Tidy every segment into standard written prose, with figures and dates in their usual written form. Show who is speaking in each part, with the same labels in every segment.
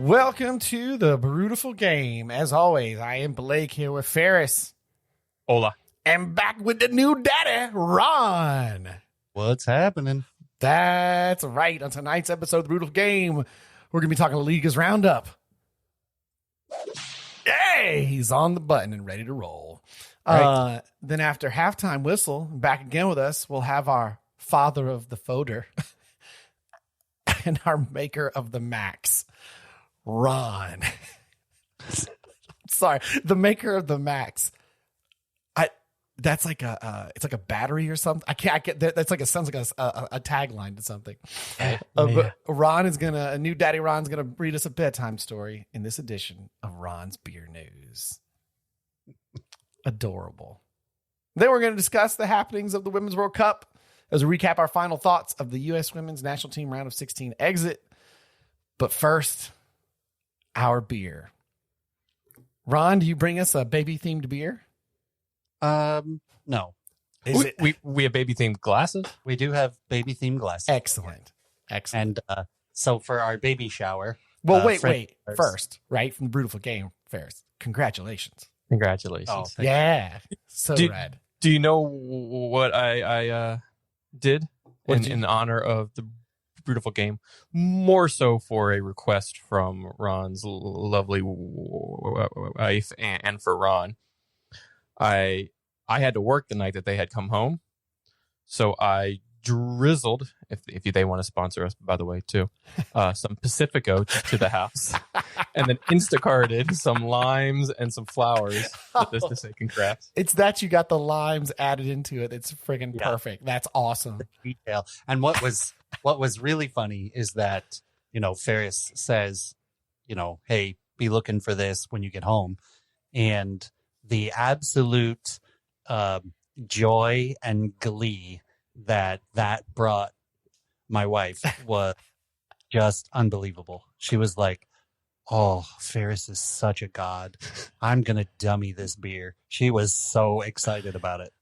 Speaker 1: Welcome to the Brewtiful Game. As always, I am Blake here with Ferris.
Speaker 2: Hola.
Speaker 1: And back with the new daddy, Ron.
Speaker 3: What's happening?
Speaker 1: That's right. On tonight's episode of the Brewtiful Game, we're going to be talking Liga's Roundup. Yay! He's on the button and ready to roll. Right. Then after halftime whistle, back again with us, we'll have our father of the folder and our maker of the max, Ron. Sorry, the maker of the max. That's like it's like a battery or something. I get that's like sounds like a tagline to something. But a new daddy Ron's gonna read us a bedtime story in this edition of Ron's Beer News. Adorable. Then we're going to discuss the happenings of the Women's World Cup as we recap our final thoughts of the U.S. Women's National Team Round of 16 exit. But first, our beer. Ron, do you bring us a baby-themed beer?
Speaker 3: No.
Speaker 2: We have baby-themed glasses?
Speaker 3: We do have baby-themed glasses.
Speaker 1: Excellent.
Speaker 3: And so for our baby shower...
Speaker 1: Well, wait. First, right, from the Brewtiful Game, Ferris. Congratulations.
Speaker 2: Oh,
Speaker 1: yeah. So rad.
Speaker 2: Do you know what I did in honor of the Brewtiful Game? More so for a request from Ron's lovely wife and for Ron. I had to work the night that they had come home, so I drizzled, if they want to sponsor us, by the way, too, some Pacifico to the house, and then Instacarted some limes and some flowers with this to say congrats.
Speaker 1: It's that you got the limes added into it. It's friggin' perfect. That's awesome.
Speaker 3: Detail. And what was really funny is that, Ferris says, hey, be looking for this when you get home. And the absolute joy and glee that brought my wife was just unbelievable. She was like, oh, Ferris is such a god. I'm going to dummy this beer. She was so excited about it.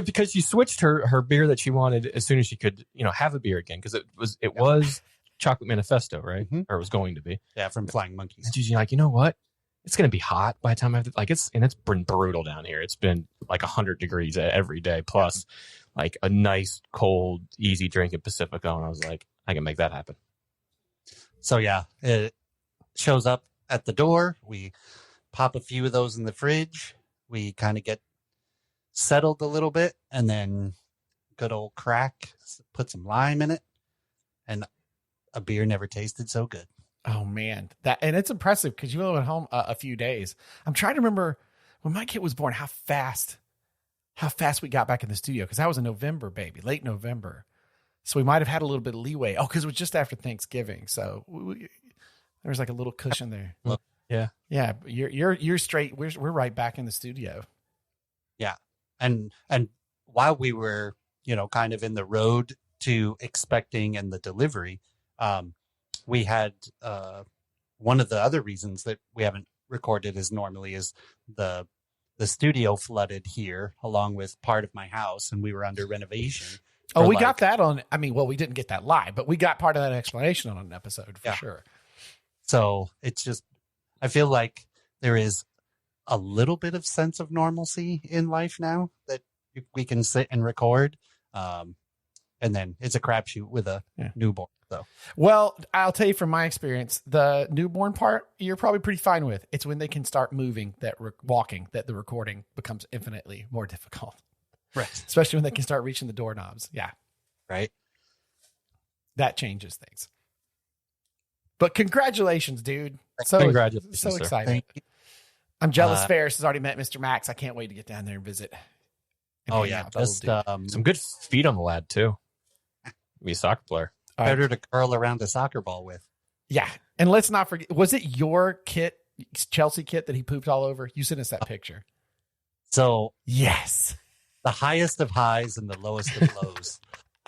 Speaker 2: Because she switched her beer that she wanted as soon as she could, have a beer again. Because it was Chocolate Manifesto, right? Mm-hmm. Or it was going to be.
Speaker 3: Yeah, from Flying Monkeys.
Speaker 2: And she's like, you know what? It's going to be hot by the time it's been brutal down here. It's been like 100 degrees every day, plus like a nice, cold, easy drink at Pacifico. And I was like, I can make that happen.
Speaker 3: So yeah, it shows up at the door. We pop a few of those in the fridge. We kind of get settled a little bit, and then good old crack, put some lime in it, and a beer never tasted so good.
Speaker 1: Oh man, and it's impressive because you only went home a few days. I'm trying to remember when my kid was born, how fast we got back in the studio, because that was in November, baby, late November. So we might have had a little bit of leeway. Oh, because it was just after Thanksgiving, so there was like a little cushion there. Yeah. You're straight. We're right back in the studio.
Speaker 3: Yeah, and while we were kind of in the road to expecting and the delivery, we had one of the other reasons that we haven't recorded as normally is the studio flooded here along with part of my house, and we were under renovation.
Speaker 1: Oh, we got that on. I mean, well, we didn't get that live, but we got part of that explanation on an episode for sure.
Speaker 3: So it's just, I feel like there is a little bit of sense of normalcy in life now that we can sit and record. And then it's a crapshoot with a newborn. So,
Speaker 1: well, I'll tell you from my experience, the newborn part you're probably pretty fine with. It's when they can start moving, walking, that the recording becomes infinitely more difficult.
Speaker 3: Right.
Speaker 1: Especially when they can start reaching the doorknobs. Yeah.
Speaker 3: Right.
Speaker 1: That changes things. But congratulations, dude.
Speaker 2: Congratulations,
Speaker 1: so excited.
Speaker 3: Thank you.
Speaker 1: I'm jealous Ferris has already met Mr. Max. I can't wait to get down there and visit.
Speaker 3: Just
Speaker 2: some good feet on the lad too. Be a soccer player.
Speaker 3: Better to curl around a soccer ball with.
Speaker 1: Yeah. And let's not forget, was it your kit, Chelsea kit, that he pooped all over? You sent us that picture.
Speaker 3: So
Speaker 1: yes,
Speaker 3: the highest of highs and the lowest of lows,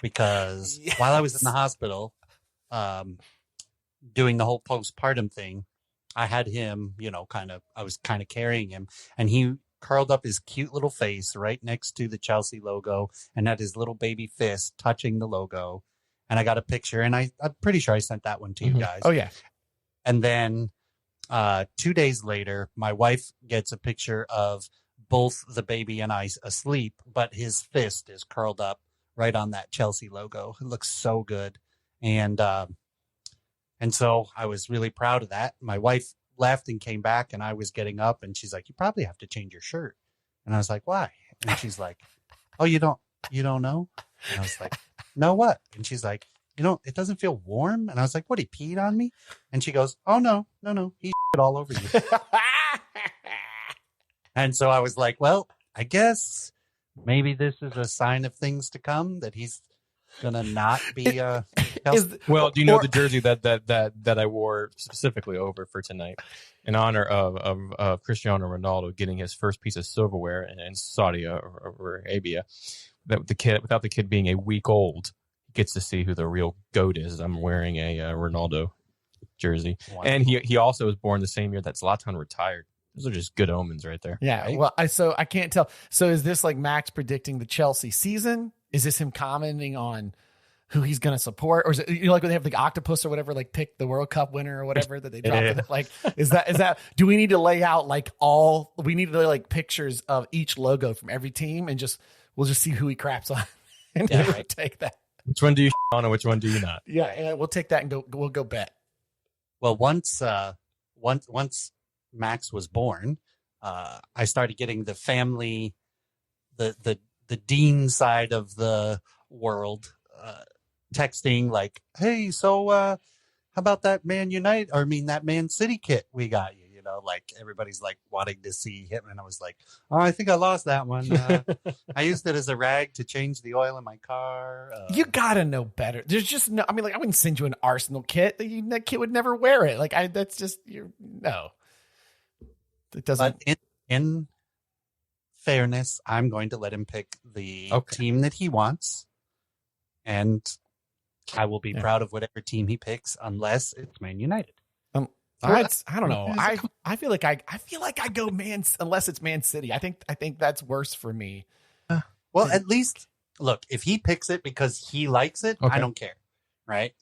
Speaker 3: because while I was in the hospital, doing the whole postpartum thing, I had him, I was kind of carrying him, and he curled up his cute little face right next to the Chelsea logo and had his little baby fist touching the logo. And I got a picture, and I'm pretty sure I sent that one to you guys.
Speaker 1: Oh, yeah.
Speaker 3: And then 2 days later, my wife gets a picture of both the baby and I asleep, but his fist is curled up right on that Chelsea logo. It looks so good. And so I was really proud of that. My wife left and came back, and I was getting up, and she's like, "You probably have to change your shirt." And I was like, "Why?" And she's like, "Oh, you don't know?" And I was like, "No, what?" And she's like, "It doesn't feel warm." And I was like, "What, he peed on me?" And she goes, "Oh, no, he shit all over you." And so I was like, well, I guess maybe this is a sign of things to come, that he's gonna not be
Speaker 2: well, do you know the jersey that I wore specifically over for tonight in honor of Cristiano Ronaldo getting his first piece of silverware in Saudi Arabia? That without the kid being a week old, gets to see who the real GOAT is. I'm wearing a Ronaldo jersey. Wow. And he also was born the same year that Zlatan retired. Those are just good omens right there.
Speaker 1: Yeah.
Speaker 3: Right?
Speaker 1: Well, I can't tell. So is this like Max predicting the Chelsea season? Is this him commenting on who he's going to support? Or is it, like when they have the octopus or whatever, like pick the World Cup winner or whatever that they dropped? Yeah. Like, is that, do we need to lay out we need to lay like pictures of each logo from every team and we'll just see who he craps on and we'll take that.
Speaker 2: Which one do you on and which one do you not?
Speaker 1: Yeah. And we'll take that and we'll go bet.
Speaker 3: Well, once Max was born, I started getting the family, the Dean side of the world, texting like, "Hey, so how about that that Man City kit we got you?" Like everybody's like wanting to see him, and I was like, "Oh, I think I lost that one. I used it as a rag to change the oil in my car."
Speaker 1: You gotta know better. There's just no. I mean, like I wouldn't send you an Arsenal kit. That kid would never wear it. Like that's just no. It doesn't.
Speaker 3: But in fairness, I'm going to let him pick the team that he wants, and I will be proud of whatever team he picks, unless it's Man United.
Speaker 1: I don't know. I feel like I go unless it's Man City. I think that's worse for me.
Speaker 3: Well, at least look, if he picks it because he likes it, I don't care. Right?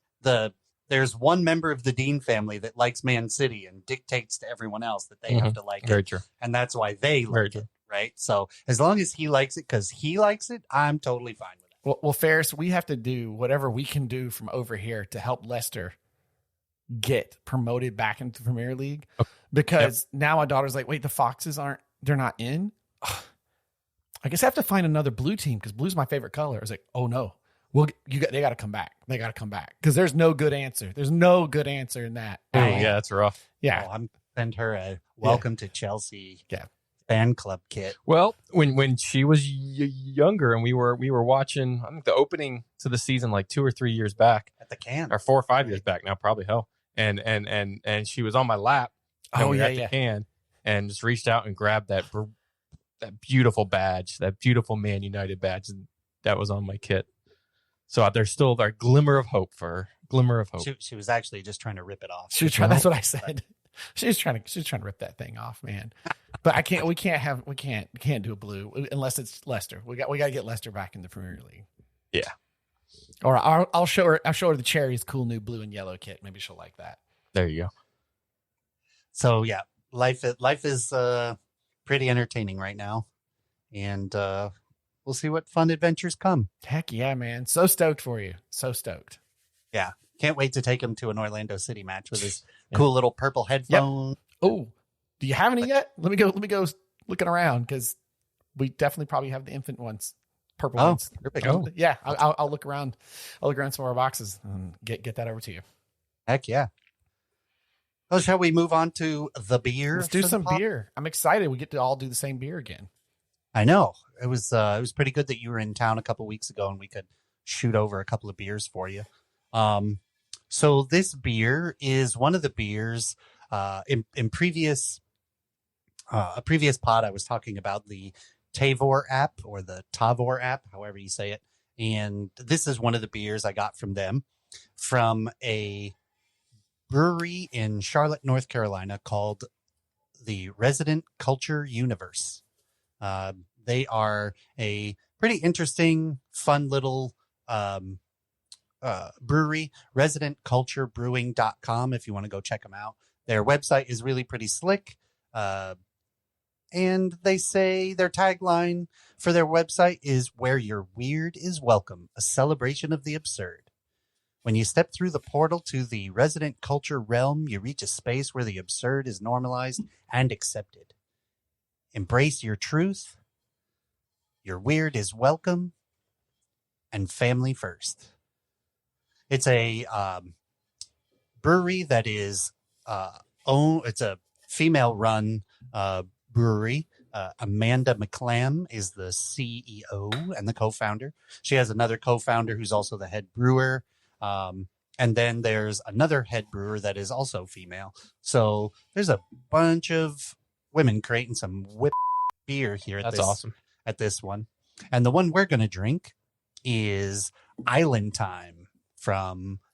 Speaker 3: There's one member of the Dean family that likes Man City and dictates to everyone else that they have to like
Speaker 2: Very
Speaker 3: it.
Speaker 2: True.
Speaker 3: And that's why they like it, right? So as long as he likes it because he likes it, I'm totally fine with it.
Speaker 1: Well, Ferris, we have to do whatever we can do from over here to help Leicester get promoted back into the Premier League, because now my daughter's like, wait, the Foxes they're not in? Ugh. I guess I have to find another blue team because blue's my favorite color. I was like, oh no. They got to come back. They got to come back because there's no good answer. There's no good answer in that.
Speaker 2: Oh, yeah, that's rough.
Speaker 1: Yeah,
Speaker 3: I'm send her a welcome to Chelsea fan club kit.
Speaker 2: Well, when she was younger and we were watching, I think the opening to the season like 2 or 3 years back
Speaker 3: at the can,
Speaker 2: or 4 or 5 years back now, probably hell. And she was on my lap. At the can, and just reached out and grabbed that beautiful badge, that beautiful Man United badge that was on my kit. So there's still a glimmer of hope for her. Glimmer of hope.
Speaker 3: She was actually just trying to rip it off.
Speaker 1: She was trying. That's what I said. She's trying to rip that thing off, man. But I can't. We can't do a blue unless it's Leicester. We got to get Leicester back in the Premier League.
Speaker 2: Yeah.
Speaker 1: Or I'll show her the Cherry's cool new blue and yellow kit. Maybe she'll like that.
Speaker 2: There you go.
Speaker 3: So yeah, life is pretty entertaining right now, and we'll see what fun adventures come.
Speaker 1: Heck yeah, man! So stoked for you. So stoked.
Speaker 3: Yeah, can't wait to take him to an Orlando City match with his cool little purple headphone.
Speaker 1: Yep. Oh, do you have any yet? Let me go looking around because we definitely probably have the infant ones. Purple ones.
Speaker 3: Perfect.
Speaker 1: Oh, yeah. I'll look around. I'll look around some of our boxes and get that over to you.
Speaker 3: Heck yeah. Well, shall we move on to the beer?
Speaker 1: Let's do some beer. I'm excited. We get to all do the same beer again.
Speaker 3: I know. It was pretty good that you were in town a couple weeks ago and we could shoot over a couple of beers for you. So this beer is one of the beers in a previous pod I was talking about the Tavor app or the Tavor app, however you say it. And this is one of the beers I got from them from a brewery in Charlotte, North Carolina called the Resident Culture Universe. They are a pretty interesting, fun little brewery, residentculturebrewing.com, if you want to go check them out. Their website is really pretty slick. And they say their tagline for their website is "Where your weird is welcome, a celebration of the absurd." When you step through the portal to the resident culture realm, you reach a space where the absurd is normalized and accepted. Embrace your truth. Your weird is welcome, and family first. It's a brewery that is it's a female-run brewery. Amanda McClam is the CEO and the co-founder. She has another co-founder who's also the head brewer. And then there's another head brewer that is also female. So there's a bunch of women creating some whip beer here.
Speaker 2: That's awesome.
Speaker 3: At this one. And the one we're going to drink is Island Time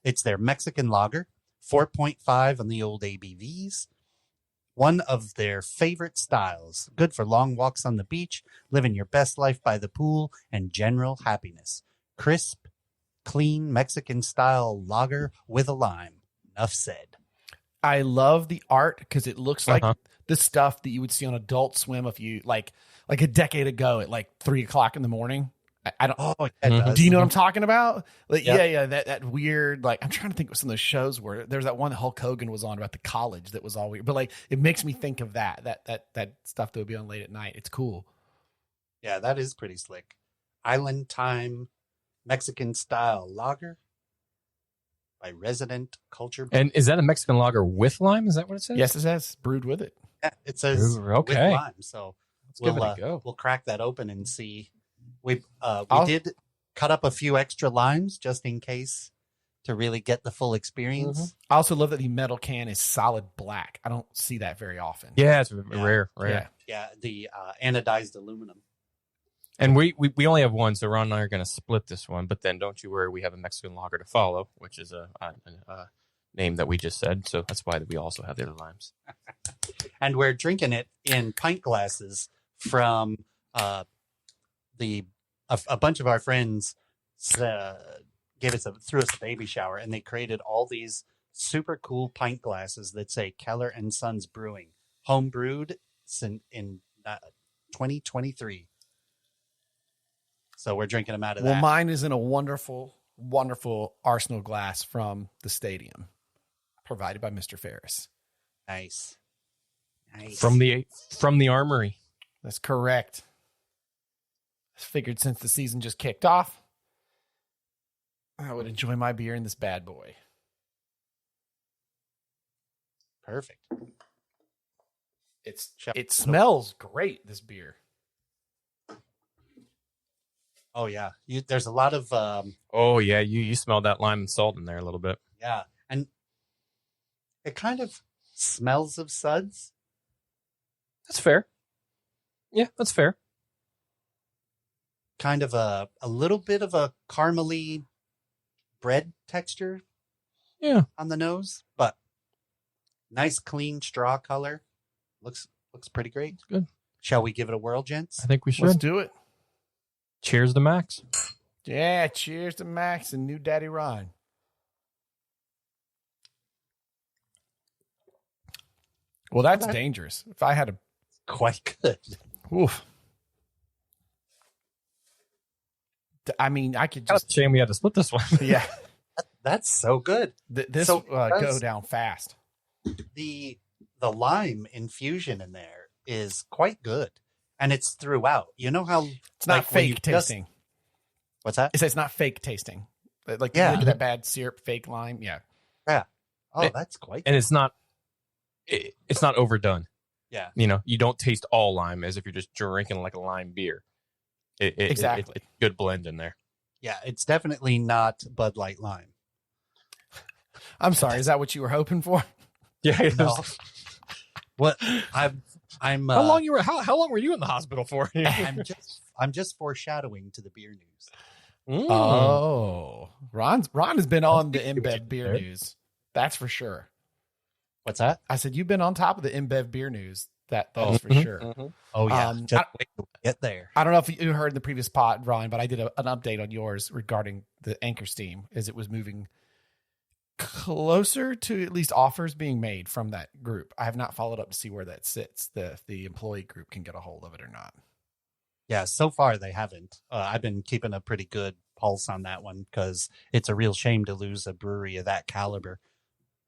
Speaker 3: it's their Mexican lager, 4.5 on the old ABVs. One of their favorite styles, good for long walks on the beach, living your best life by the pool, and general happiness. Crisp, clean Mexican-style lager with a lime. Enough said.
Speaker 1: I love the art because it looks like the stuff that you would see on Adult Swim if you like a decade ago at like 3 o'clock in the morning. I don't.
Speaker 3: Oh, it does.
Speaker 1: Do you know what I'm talking about? Like,
Speaker 3: Yep.
Speaker 1: yeah. That weird. Like, I'm trying to think of some of those shows where there's that one that Hulk Hogan was on about the college that was all weird. But like, it makes me think of that stuff that would be on late at night. It's cool.
Speaker 3: Yeah, that is pretty slick. Island Time Mexican style lager by Resident Culture.
Speaker 2: And is that a Mexican lager with lime? Is that what it says?
Speaker 1: Yes, it says brewed with it.
Speaker 3: Yeah, it says
Speaker 2: okay.
Speaker 3: with lime. So
Speaker 2: Let's give it a go.
Speaker 3: We'll crack that open and see. We
Speaker 1: I'll-
Speaker 3: did cut up a few extra limes just in case to really get the full experience.
Speaker 1: I also love that the metal can is solid black. I don't see that very often.
Speaker 2: Yeah, it's rare.
Speaker 1: Yeah.
Speaker 3: Yeah, the anodized aluminum.
Speaker 2: And we only have one, so Ron and I are going to split this one. But then don't you worry, we have a Mexican lager to follow, which is a name that we just said. So that's why we also have the other limes.
Speaker 3: And we're drinking it in pint glasses from a bunch of our friends threw us a baby shower, and they created all these super cool pint glasses that say Keller and Sons Brewing, home brewed in 2023. So we're drinking them out of that.
Speaker 1: Well, mine is in a wonderful, wonderful Arsenal glass from the stadium, provided by Mr. Ferris.
Speaker 3: Nice.
Speaker 2: From the armory.
Speaker 1: That's correct. I figured since the season just kicked off, I would enjoy my beer in this bad boy.
Speaker 3: Perfect.
Speaker 1: It smells great, this beer.
Speaker 3: Oh yeah, there's a lot of
Speaker 2: Oh yeah, you smell that lime and salt in there a little bit.
Speaker 3: yeah, and it kind of smells of suds.
Speaker 2: That's fair. Yeah, that's fair.
Speaker 3: Kind of a little bit of a caramely bread texture.
Speaker 2: Yeah,
Speaker 3: on the nose, but nice clean straw color. Looks pretty great.
Speaker 2: Good.
Speaker 3: Shall we give it a whirl, gents?
Speaker 2: I think we should.
Speaker 1: Let's do it.
Speaker 2: Cheers to Max.
Speaker 1: Yeah, cheers to Max and new Daddy Ron. Well, that's dangerous. If I had a...
Speaker 3: Quite good.
Speaker 1: Oof. I mean, I could
Speaker 2: Just
Speaker 1: just...
Speaker 2: shame we had to split this one.
Speaker 1: Yeah.
Speaker 3: That's so good.
Speaker 1: This
Speaker 3: So,
Speaker 1: go down fast.
Speaker 3: The lime infusion in there is quite good, and it's throughout. You know how
Speaker 1: It's not fake tasting.
Speaker 3: What's that?
Speaker 1: It's not fake tasting. Like,
Speaker 3: Yeah.
Speaker 1: look at that bad syrup, fake lime. Yeah.
Speaker 3: Yeah. Oh,
Speaker 2: It-
Speaker 3: that's quite.
Speaker 2: And it's not overdone.
Speaker 3: Yeah.
Speaker 2: You know, you don't taste all lime as if you're just drinking like a lime beer.
Speaker 1: Exactly.
Speaker 2: It's a good blend in there.
Speaker 3: Yeah, it's definitely not Bud Light lime.
Speaker 1: I'm sorry. Is that what you were hoping for?
Speaker 2: Yeah.
Speaker 3: No. What I'm
Speaker 2: How long were you in the hospital for?
Speaker 3: I'm just foreshadowing to the beer news.
Speaker 1: Oh, Ron has been on the InBev beer
Speaker 2: there.
Speaker 1: news. That's for sure.
Speaker 3: What's that?
Speaker 1: I said, you've been on top of the InBev beer news. That's for sure.
Speaker 2: Mm-hmm.
Speaker 3: Oh yeah, just wait till we get there.
Speaker 1: I don't know if you heard the previous pod, Ron, but I did an update on yours regarding the Anchor Steam as it was moving closer to at least offers being made from that group. I have not followed up to see where that sits. The employee group can get a hold of it or not.
Speaker 3: Yeah, so far they haven't. I've been keeping a pretty good pulse on that one because it's a real shame to lose a brewery of that caliber.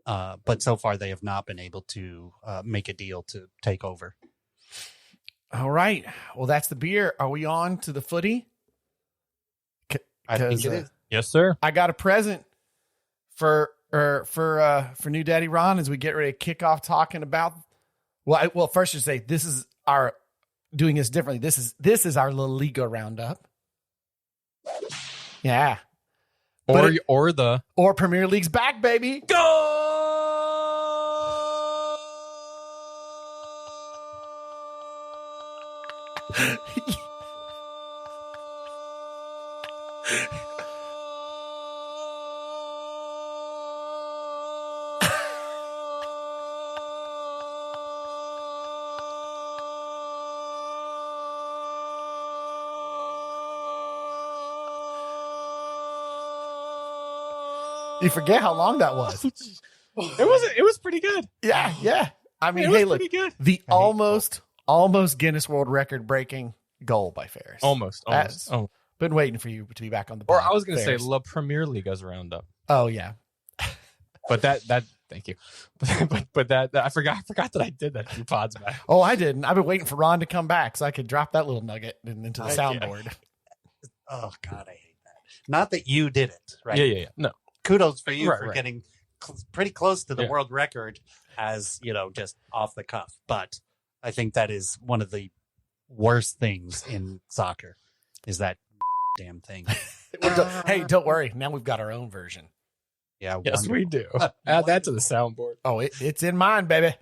Speaker 3: But so far they have not been able to make a deal to take over.
Speaker 1: All right. Well, that's the beer. Are we on to the footy?
Speaker 3: I think it is.
Speaker 2: Yes, sir.
Speaker 1: I got a present for new Daddy Ron as we get ready to kick off talking about. Well, first you say this is our doing this differently. This is our La Liga roundup. Yeah.
Speaker 2: Or
Speaker 1: Premier League's back, baby.
Speaker 2: go.
Speaker 1: You forget how long that was.
Speaker 2: It was pretty good.
Speaker 1: Yeah. I mean,
Speaker 2: It was
Speaker 1: hey, look,
Speaker 2: pretty good.
Speaker 1: the almost Guinness World Record breaking goal by Ferris.
Speaker 2: Almost.
Speaker 1: Been waiting for you to be back on the
Speaker 2: Or
Speaker 1: pod,
Speaker 2: I was going to say
Speaker 1: Ferris.
Speaker 2: La Premier Liga's roundup.
Speaker 1: Oh yeah.
Speaker 2: But that thank you. But that I forgot that I did that 2 pods back.
Speaker 1: Oh, I didn't. I've been waiting for Ron to come back so I could drop that little nugget into the soundboard.
Speaker 3: Oh God, I hate that. Not that you did it, right?
Speaker 2: Yeah. No.
Speaker 3: Kudos for you
Speaker 2: Right,
Speaker 3: for
Speaker 2: right.
Speaker 3: getting pretty close to the
Speaker 2: Yeah.
Speaker 3: world record as, just off the cuff. But I think that is one of the worst things in soccer is that damn thing.
Speaker 1: Hey, don't worry. Now we've got our own version.
Speaker 3: Yeah.
Speaker 2: Yes,
Speaker 3: wonderful.
Speaker 2: we do. Add that to the soundboard.
Speaker 1: Oh, it's in mine, baby.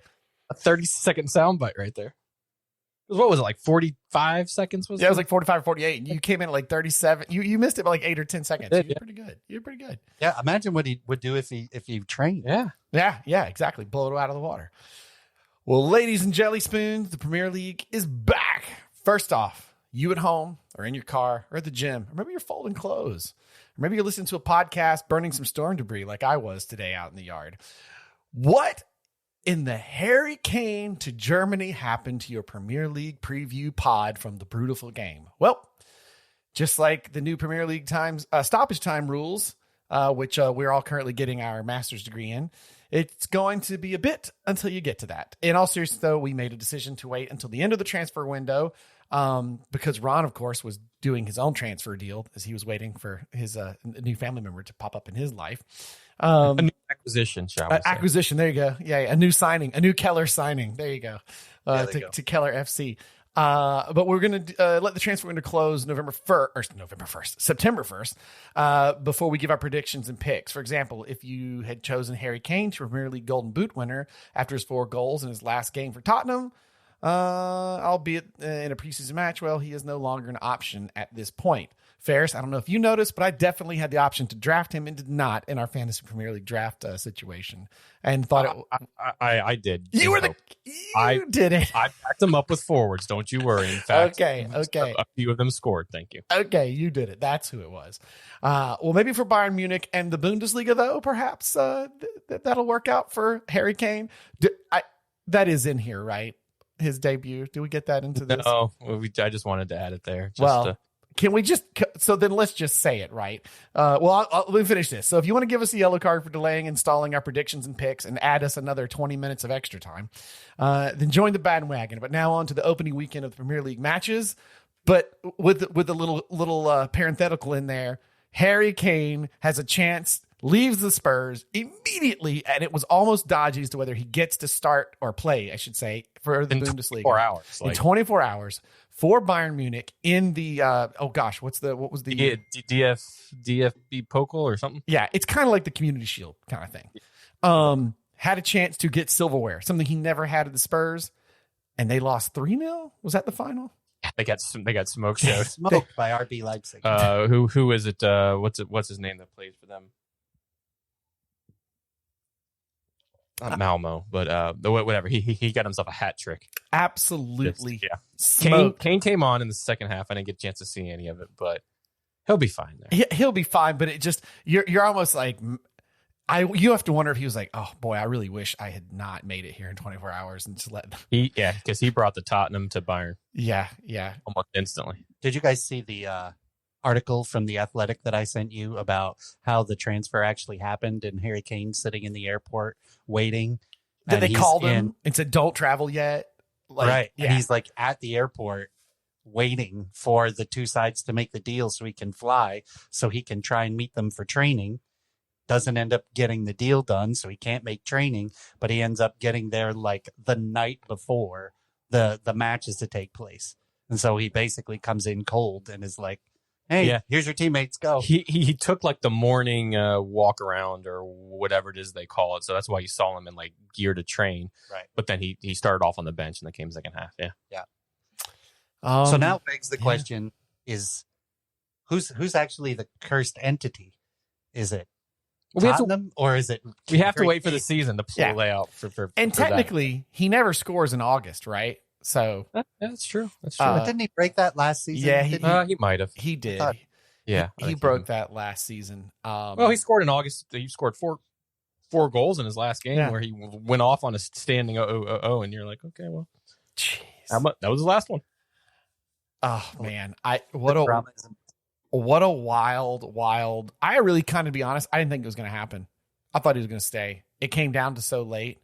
Speaker 2: A 30-second soundbite right there. What was it, like 45 seconds?
Speaker 1: Yeah, it was like 45 or 48. And you came in at like 37. You missed it by like 8 or 10 seconds.
Speaker 2: did,
Speaker 1: You're
Speaker 2: yeah.
Speaker 1: pretty good. You're pretty good.
Speaker 3: Yeah. Imagine what he would do if he trained.
Speaker 2: Yeah.
Speaker 1: Yeah, exactly. Blow it out of the water. Well, ladies and jelly spoons, the Premier League is back. First off, you at home or in your car or at the gym, or maybe you're folding clothes, or maybe you're listening to a podcast burning some storm debris like I was today out in the yard. What in the Harry Kane to Germany happened to your Premier League preview pod from the Brewtiful Game? Well, just like the new Premier League stoppage time rules, which we're all currently getting our master's degree in, it's going to be a bit until you get to that. In all seriousness, though, we made a decision to wait until the end of the transfer window because Ron, of course, was doing his own transfer deal as he was waiting for his new family member to pop up in his life.
Speaker 2: A new acquisition, shall we say.
Speaker 1: Acquisition. There you go. Yeah. A new signing, a new Keller signing. There you go. To Keller FC. But we're going to let the transfer window close September 1st, before we give our predictions and picks. For example, if you had chosen Harry Kane to Premier League Golden Boot winner after his 4 goals in his last game for Tottenham, albeit in a preseason match, well, he is no longer an option at this point. Ferris, I don't know if you noticed, but I definitely had the option to draft him and did not in our fantasy Premier League draft situation, and thought
Speaker 2: I did.
Speaker 1: you did it.
Speaker 2: I backed them up with forwards. Don't you worry. In fact,
Speaker 1: Okay.
Speaker 2: a few of them scored. Thank you.
Speaker 1: Okay, you did it. That's who it was. Well, maybe for Bayern Munich and the Bundesliga, though, perhaps that'll work out for Harry Kane. That is in here, right? His debut. Do we get that into this?
Speaker 2: No, I just wanted to add it there.
Speaker 1: Can we so then let's just say it, right? Let me finish this. So if you want to give us a yellow card for delaying installing our predictions and picks and add us another 20 minutes of extra time, then join the bandwagon. But now on to the opening weekend of the Premier League matches. But with a little parenthetical in there, Harry Kane has a chance, leaves the Spurs immediately, and it was almost dodgy as to whether he gets to start or play, I should say, for the Bundesliga.
Speaker 2: 24 hours.
Speaker 1: In 24 hours for Bayern Munich in the what was the
Speaker 2: DFB Pokal or something?
Speaker 1: Yeah, it's kind of like the Community Shield kind of thing. Had a chance to get silverware, something he never had at the Spurs, and they lost 3-0. Was that the final?
Speaker 2: They got smoked showed.
Speaker 3: Smoked by RB Leipzig.
Speaker 2: Who is it? What's his name that plays for them? Not Malmo, but whatever. He got himself a hat trick.
Speaker 1: absolutely
Speaker 2: smoked. Kane came on in the second half. I didn't get a chance to see any of it, but he'll be fine there.
Speaker 1: He'll be fine, but it just you're almost like you have to wonder if he was like, oh boy, I really wish I had not made it here in 24 hours and just let
Speaker 2: because he brought the Tottenham to Bayern.
Speaker 1: Yeah,
Speaker 2: almost instantly.
Speaker 3: Did you guys see the article from The Athletic that I sent you about how the transfer actually happened and Harry Kane sitting in the airport waiting?
Speaker 1: Did they call him and said, don't travel yet?
Speaker 3: Right. Yeah. And he's like at the airport waiting for the two sides to make the deal so he can fly, so he can try and meet them for training. Doesn't end up getting the deal done, so he can't make training, but he ends up getting there like the night before the match is to take place. And so he basically comes in cold and is like, hey, here's your teammates, go.
Speaker 2: He took like the morning walk around or whatever it is they call it. So that's why you saw him in like gear to train.
Speaker 3: Right.
Speaker 2: But then he started off on the bench in the game second half.
Speaker 3: Yeah. So now begs the question is who's actually the cursed entity? Is it Tottenham or is it?
Speaker 2: We have to wait for the season to play out for
Speaker 1: and technically he never scores in August, right? So
Speaker 2: that's true. That's
Speaker 3: true. But didn't he break that last season?
Speaker 1: Yeah,
Speaker 2: he might have.
Speaker 1: He did. He broke that last season.
Speaker 2: Well, he scored in August. He scored four goals in his last game where he went off on a standing 0-0, and you're like, okay, well,
Speaker 1: jeez,
Speaker 2: that was his last one.
Speaker 1: Oh man, what a wild. I really kind of, to be honest, I didn't think it was going to happen. I thought he was going to stay. It came down to so late.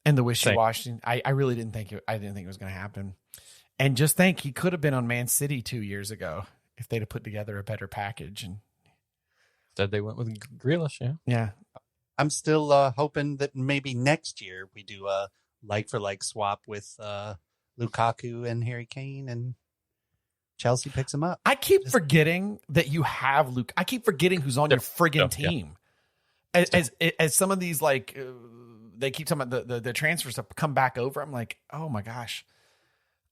Speaker 1: And the wishy-washy, I really didn't think it. I didn't think it was going to happen. And just think, he could have been on Man City 2 years ago if they'd have put together a better package. And
Speaker 2: instead, they went with Grealish.
Speaker 1: Yeah.
Speaker 3: I'm still hoping that maybe next year we do a like-for-like swap with Lukaku and Harry Kane, and Chelsea picks him up.
Speaker 1: I keep forgetting that you have Luke. I keep forgetting who's on your friggin' team. As some of these like. They keep talking about the transfers have come back over. I'm like, oh my gosh,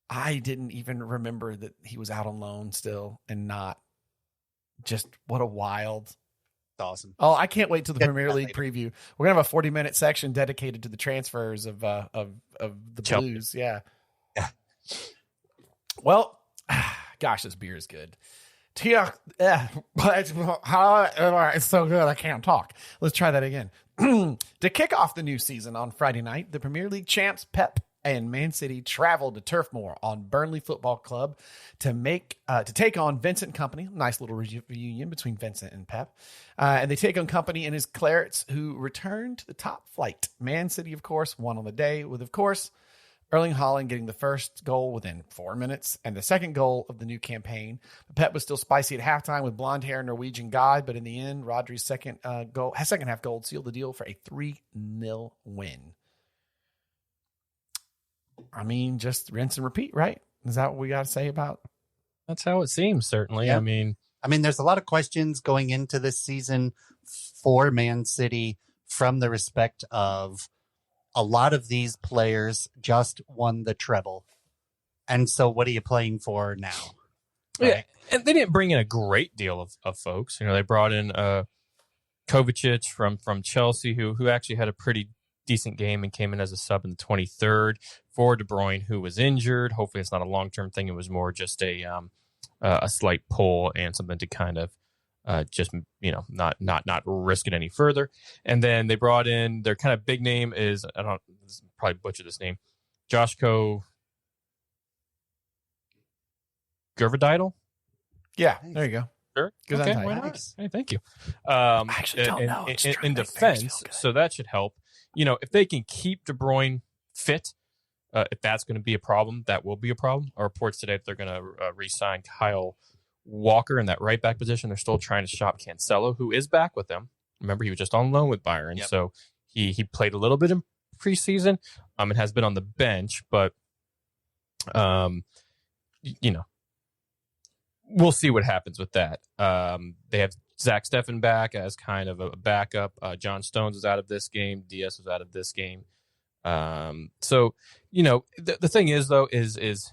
Speaker 1: I didn't even remember that he was out on loan still and not. Just what a wild.
Speaker 3: Awesome.
Speaker 1: Oh, I can't wait till the Premier League preview. We're gonna have a 40-minute section dedicated to the transfers of the Blues. Yeah. Well, gosh, this beer is good. It's so good I can't talk. Let's try that again. To kick off the new season on Friday night, the Premier League champs Pep and Man City traveled to Turf Moor on Burnley Football Club to take on Vincent Kompany. Nice little reunion between Vincent and Pep. And they take on Kompany and his Clarets, who returned to the top flight. Man City, of course, won on the day with, of course, Erling Haaland getting the first goal within 4 minutes and the second goal of the new campaign. Pep was still spicy at halftime with blonde hair Norwegian god, but in the end, Rodri's second half goal sealed the deal for a 3-0 win. I mean, just rinse and repeat, right? Is that what we got to say about?
Speaker 2: That's how it seems, certainly.
Speaker 3: Yeah.
Speaker 2: I mean,
Speaker 3: there's a lot of questions going into this season for Man City from the respect of a lot of these players just won the treble. And so what are you playing for now?
Speaker 2: Right? Yeah. And they didn't bring in a great deal of folks. They brought in Kovacic from Chelsea, who actually had a pretty decent game and came in as a sub in the 23rd for De Bruyne, who was injured. Hopefully it's not a long-term thing. It was more just a slight pull and something to kind of not risk it any further. And then they brought in their kind of big name is, probably butcher this name, Joshko Gurvaditel.
Speaker 1: Yeah, there you go.
Speaker 2: Sure. Okay, why not?
Speaker 3: Nice.
Speaker 2: Hey, thank you.
Speaker 1: I actually don't know.
Speaker 2: In defense, so that should help. If they can keep De Bruyne fit, if that's going to be a problem, that will be a problem. Our reports today that they're going to re-sign Kyle Walker in that right back position. They're still trying to shop Cancelo, who is back with them. Remember, he was just on loan with Bayern, so he played a little bit in preseason. And has been on the bench, but we'll see what happens with that. They have Zach Steffen back as kind of a backup. John Stones is out of this game. Diaz is out of this game. So the thing is though is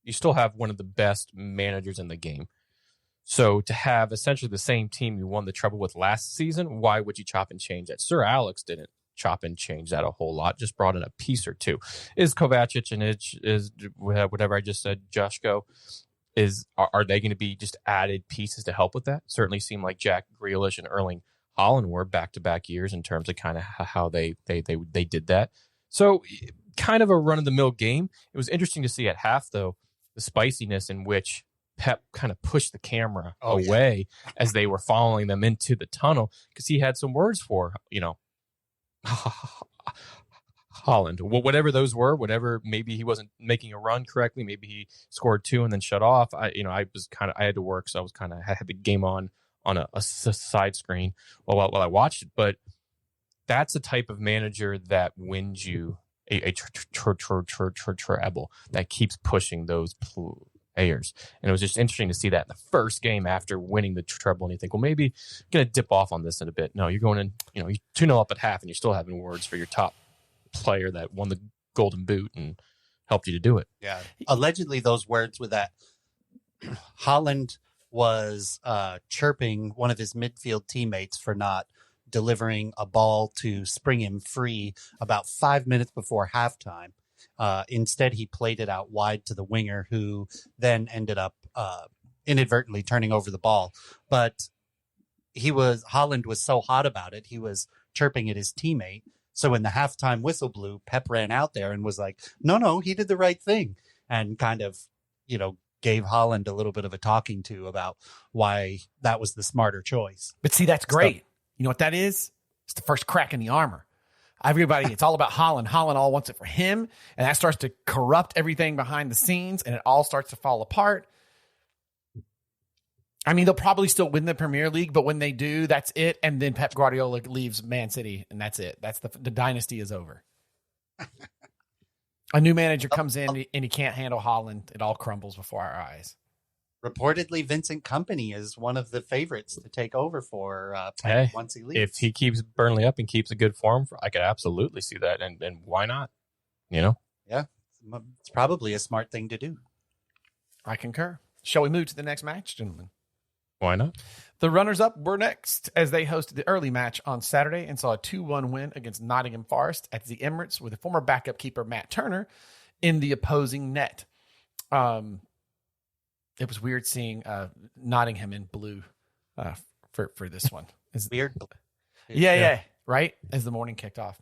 Speaker 2: you still have one of the best managers in the game. So to have essentially the same team you won the treble with last season, why would you chop and change that? Sir Alex didn't chop and change that a whole lot. Just brought in a piece or two. Is Kovacic and is whatever I just said, Joshko, are they going to be just added pieces to help with that? Certainly seem like Jack Grealish and Erling Haaland were back-to-back years in terms of kind of how they did that. So kind of a run-of-the-mill game. It was interesting to see at half, though, the spiciness in which Pep kind of pushed the camera away as they were following them into the tunnel, because he had some words for, Haaland, whatever those were, whatever, maybe he wasn't making a run correctly, maybe he scored 2 and then shut off. I had to work, so I had the game on a side screen while I watched it. But that's the type of manager that wins you a treble, that keeps pushing those players. And it was just interesting to see that in the first game after winning the treble, and you think, well, maybe I'm going to dip off on this in a bit. No, you're going in, you're 2-0 up at half, and you're still having words for your top player that won the Golden Boot and helped you to do it.
Speaker 3: Yeah. Allegedly, those words were that Haaland was chirping one of his midfield teammates for not delivering a ball to spring him free about 5 minutes before halftime. Instead, he played it out wide to the winger, who then ended up inadvertently turning over the ball. But Haaland was so hot about it, he was chirping at his teammate. So when the halftime whistle blew, Pep ran out there and was like, no, he did the right thing. And kind of, gave Haaland a little bit of a talking to about why that was the smarter choice.
Speaker 1: But see, that's great. You know what that is? It's the first crack in the armor. Everybody, it's all about Haaland. Haaland all wants it for him, and that starts to corrupt everything behind the scenes, and it all starts to fall apart. I mean, they'll probably still win the Premier League, but when they do, that's it. And then Pep Guardiola leaves Man City, and that's it. That's the dynasty is over. A new manager comes in, and he can't handle Haaland. It all crumbles before our eyes.
Speaker 3: Reportedly, Vincent Kompany is one of the favorites to take over for Pep once he leaves.
Speaker 2: If he keeps Burnley up and keeps a good form, I could absolutely see that. And why not?
Speaker 3: Yeah, it's probably a smart thing to do.
Speaker 1: I concur. Shall we move to the next match, gentlemen?
Speaker 2: Why not?
Speaker 1: The runners-up were next as they hosted the early match on Saturday and saw a 2-1 win against Nottingham Forest at the Emirates with a former backup keeper, Matt Turner, in the opposing net. It was weird seeing Nottingham in blue for this one. It's
Speaker 3: weird.
Speaker 1: Yeah, right? As the morning kicked off.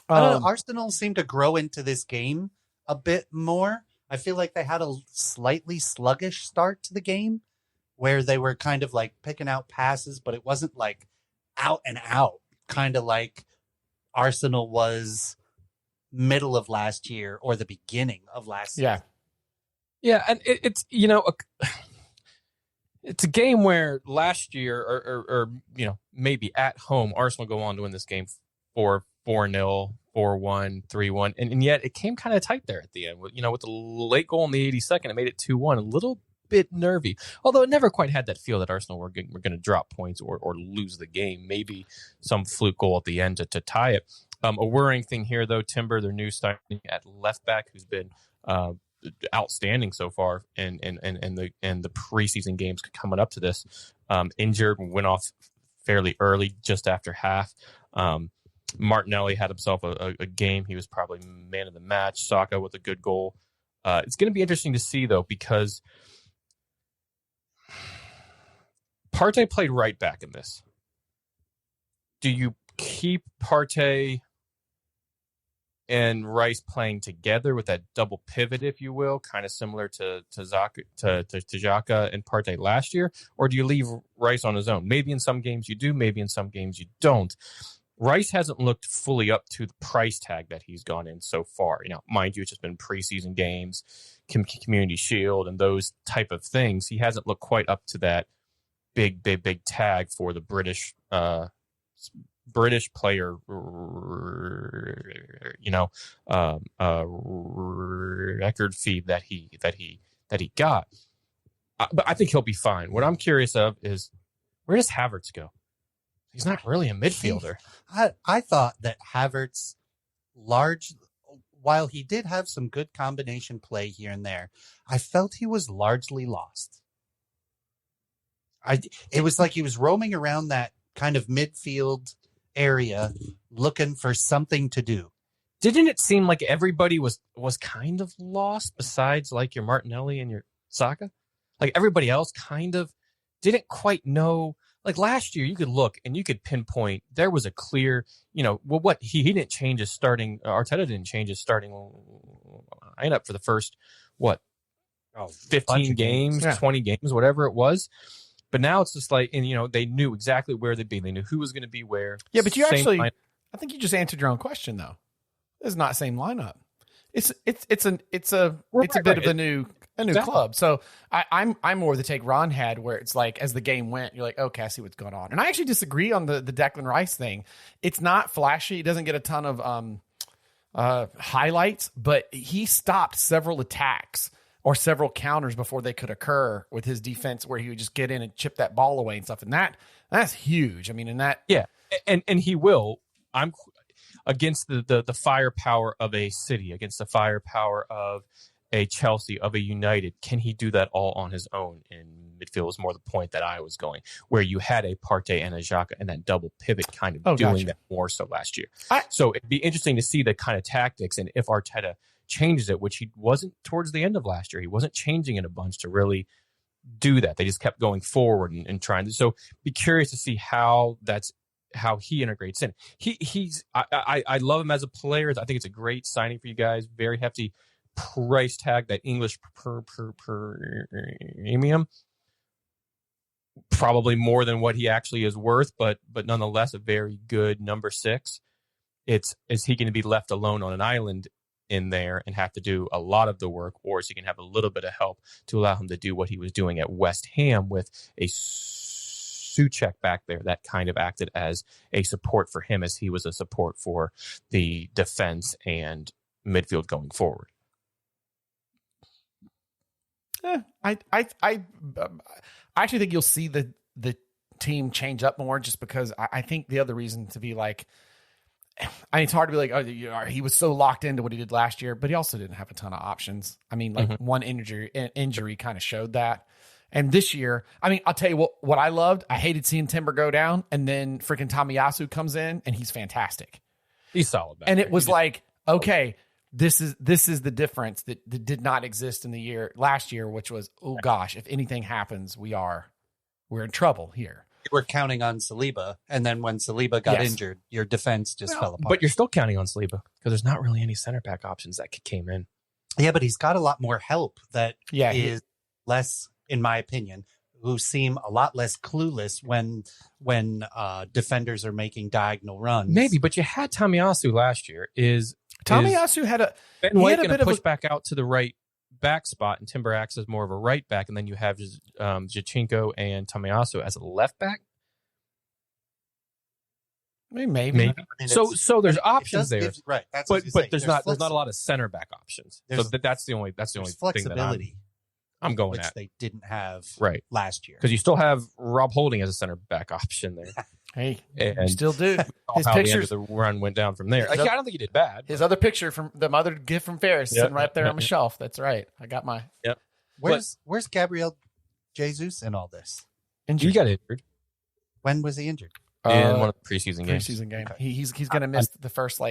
Speaker 3: I don't know, Arsenal seemed to grow into this game a bit more. I feel like they had a slightly sluggish start to the game, where they were kind of like picking out passes, but it wasn't like out and out, kind of like Arsenal was middle of last year or the beginning of last year.
Speaker 2: Yeah, and it's it's a game where last year or maybe at home Arsenal go on to win this game 4-0, 4-1, 3-1, and yet it came kind of tight there at the end. With the late goal in the 82nd, it made it 2-1. A little bit nervy, although it never quite had that feel that Arsenal were going to drop points or lose the game. Maybe some fluke goal at the end to tie it. A worrying thing here, though, Timber, their new signing at left back, who's been outstanding so far in the preseason games coming up to this, injured, went off fairly early, just after half. Martinelli had himself a game. He was probably man of the match. Saka with a good goal. It's going to be interesting to see, though, because Partey played right back in this. Do you keep Partey and Rice playing together with that double pivot, if you will, kind of similar to Xhaka and Partey last year? Or do you leave Rice on his own? Maybe in some games you do, maybe in some games you don't. Rice hasn't looked fully up to the price tag that he's gone in so far. Mind you, it's just been preseason games, Community Shield, and those type of things. He hasn't looked quite up to that big tag for the British player, record fee that he got. But I think he'll be fine. What I'm curious of is, where does Havertz go? He's not really a midfielder.
Speaker 3: I thought that Havertz, while he did have some good combination play here and there, I felt he was largely lost. It was like he was roaming around that kind of midfield area looking for something to do.
Speaker 2: Didn't it seem like everybody was kind of lost besides like your Martinelli and your Saka? Like everybody else kind of didn't quite know. Like last year, you could look and you could pinpoint there was a clear, what he didn't change his starting. Arteta didn't change his starting lineup for the first 15 games, 20 games, whatever it was. But now it's just like, and they knew exactly where they'd be. They knew who was going to be where.
Speaker 1: Yeah, but you actually, I think you just answered your own question though. It's not the same lineup. It's a bit of a new club. So I'm more of the take Ron had, where it's like as the game went, you're like, okay, I see what's going on. And I actually disagree on the Declan Rice thing. It's not flashy. It doesn't get a ton of highlights, but he stopped several attacks or several counters before they could occur with his defense, where he would just get in and chip that ball away and stuff. And that's huge. I mean,
Speaker 2: and he will. I'm against the firepower of a City, against the firepower of a Chelsea, of a United. Can he do that all on his own in midfield is more the point that I was going, where you had a Partey and a Xhaka and that double pivot kind of doing that more so last year. So it'd be interesting to see the kind of tactics, and if Arteta changes it, which he wasn't towards the end of last year. He wasn't changing it a bunch to really do that. They just kept going forward and trying to. So be curious to see how he integrates in. I love him as a player. I think it's a great signing for you guys. Very hefty price tag, that English premium, probably more than what he actually is worth, but nonetheless a very good number 6. Is he going to be left alone on an island in there and have to do a lot of the work, or is he going to have a little bit of help to allow him to do what he was doing at West Ham with a Souček back there that kind of acted as a support for him as he was a support for the defense and midfield going forward?
Speaker 1: I actually think you'll see the team change up more, just because I think the other reason to be like, it's hard to be like, oh, he was so locked into what he did last year, but he also didn't have a ton of options. I mean, like one injury kind of showed that. And this year, I mean, I'll tell you what I loved. I hated seeing Timber go down, and then freaking Tomiyasu comes in and he's fantastic.
Speaker 2: He's solid.
Speaker 1: And it was like, okay, this is the difference that did not exist in the last year, which was, oh gosh, if anything happens, we're in trouble here.
Speaker 3: You were counting on Saliba, and then when Saliba got injured, your defense just fell apart.
Speaker 2: But you're still counting on Saliba because there's not really any center back options that came in.
Speaker 3: Yeah, but he's got a lot more help that is less, in my opinion, who seem a lot less clueless when defenders are making diagonal runs.
Speaker 2: Maybe, but you had Tomiyasu last year.
Speaker 1: Tomiyasu had a
Speaker 2: Ben White going to push back out to the right back spot, and Timber acts as more of a right back, and then you have Zinchenko and Tomiyasu as a left back.
Speaker 1: Maybe.
Speaker 3: I mean,
Speaker 2: so there's options there,
Speaker 3: right? That's
Speaker 2: but there's not a lot of center back options. So that's the only
Speaker 3: flexibility
Speaker 2: thing that I'm going
Speaker 3: which
Speaker 2: at.
Speaker 3: They didn't have last year,
Speaker 2: because you still have Rob Holding as a center back option there.
Speaker 1: Hey, you still do.
Speaker 2: His pictures, the run went down from there. I don't think he did bad.
Speaker 1: His other picture from the mother gift from Ferris sitting right there on the shelf. That's right. I got my.
Speaker 2: Yep.
Speaker 3: Where's Gabriel Jesus in all this?
Speaker 2: Injured. He got injured.
Speaker 3: When was he injured?
Speaker 2: In one of the preseason games.
Speaker 1: Okay. He's going to miss the first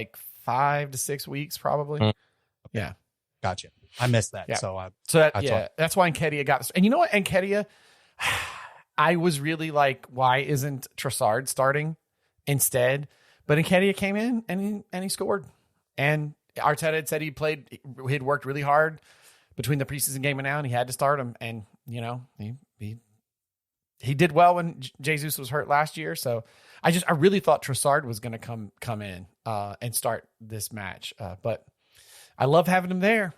Speaker 1: 5 to 6 weeks probably. Mm-hmm. Yeah.
Speaker 3: Gotcha. I missed that.
Speaker 1: Yeah.
Speaker 3: That's
Speaker 1: why Nketiah got this. And you know what, Nketiah, I was really like, why isn't Trossard starting instead? But Nketiah came in and he scored. And Arteta had said he'd worked really hard between the preseason game and now, and he had to start him. And he did well when Jesus was hurt last year. So I really thought Trossard was going to come in and start this match. But I love having him there.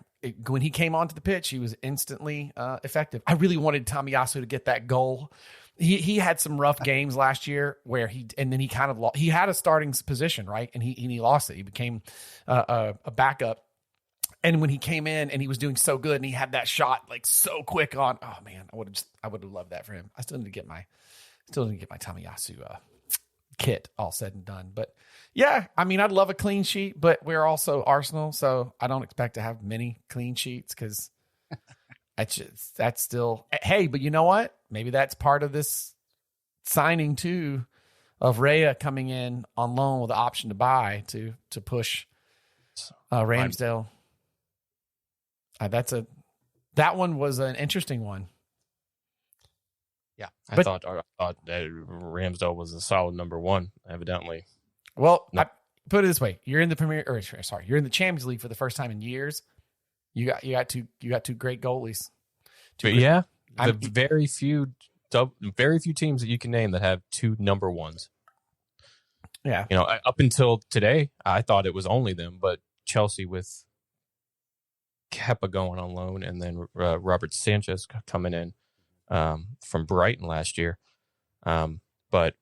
Speaker 1: When he came onto the pitch, he was instantly effective. I really wanted Tomiyasu to get that goal. He had some rough games last year where he kind of lost. He had a starting position, right? And he lost it. He became a backup. And when he came in and he was doing so good and he had that shot like so quick on, oh man, I would have loved that for him. I still need to get my Tomiyasu kit all said and done. But yeah, I mean, I'd love a clean sheet, but we're also Arsenal, so I don't expect to have many clean sheets because that's still, hey, but you know what? Maybe that's part of this signing too. of Rhea coming in on loan with the option to buy to push Ramsdale. That one was an interesting one.
Speaker 2: Yeah, I thought that Ramsdale was a solid number one, evidently.
Speaker 1: Well, I put it this way: you're in the you're in the Champions League for the first time in years. You got two great goalies. Very few teams that you can name that have two number ones. Yeah, up until today, I thought it was only them, but Chelsea with Kepa going on loan, and then Robert Sanchez coming in from Brighton last year. But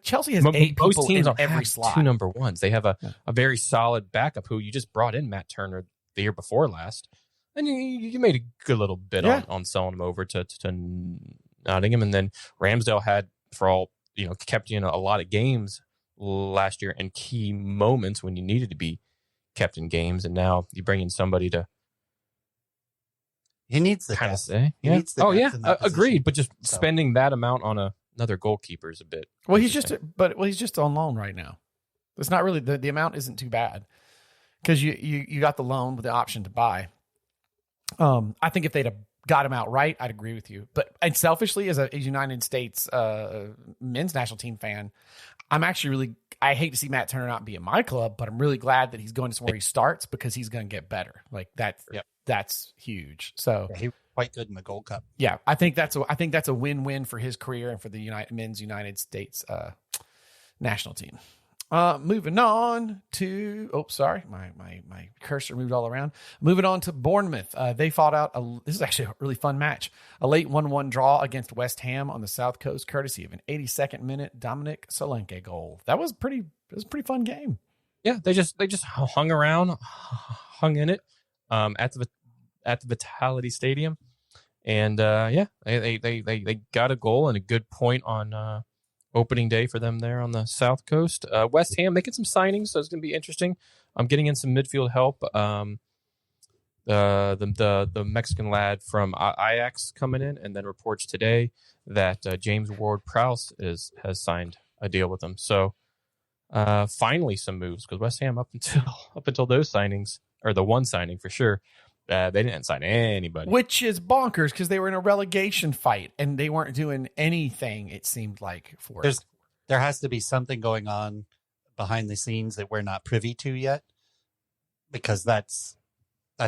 Speaker 1: Chelsea has 8 people in every slot.
Speaker 2: Two number ones. They have a very solid backup who you just brought in, Matt Turner, the year before last. And you made a good little bit on selling him over to Nottingham. And then Ramsdale had, kept you in a lot of games last year and key moments when you needed to be kept in games. And now you bring in somebody to.
Speaker 3: He needs the
Speaker 2: kind of say. Yeah. Agreed. But just spending that amount on another goalkeeper is a bit.
Speaker 1: Well, he's just on loan right now. It's not really the amount isn't too bad because you got the loan with the option to buy. I think if they'd have got him outright, I'd agree with you. And selfishly, as a United States men's national team fan, I'm actually I hate to see Matt Turner not be in my club, but I'm really glad that he's going to somewhere he starts because he's going to get better. Like that's huge. So
Speaker 3: he was quite good in the Gold Cup.
Speaker 1: Yeah, I think that's a win-win for his career and for the men's United States national team. Moving on to my cursor moved all around. Moving on to Bournemouth. They fought out this is actually a really fun match. A late 1-1 draw against West Ham on the South Coast, courtesy of an 82nd minute Dominic Solanke goal. That was a pretty fun game.
Speaker 2: Yeah, they just hung around, hung in it at the Vitality Stadium. And they got a goal and a good point on opening day for them there on the South Coast. West Ham making some signings, so it's going to be interesting. I'm getting in some midfield help. The Mexican lad from Ajax coming in, and then reports today that James Ward-Prowse has signed a deal with them. So finally some moves, because West Ham up until those signings, or the one signing for sure, they didn't sign anybody.
Speaker 1: Which is bonkers because they were in a relegation fight and they weren't doing anything, it seemed like, for it.
Speaker 3: There has to be something going on behind the scenes that we're not privy to yet, because that's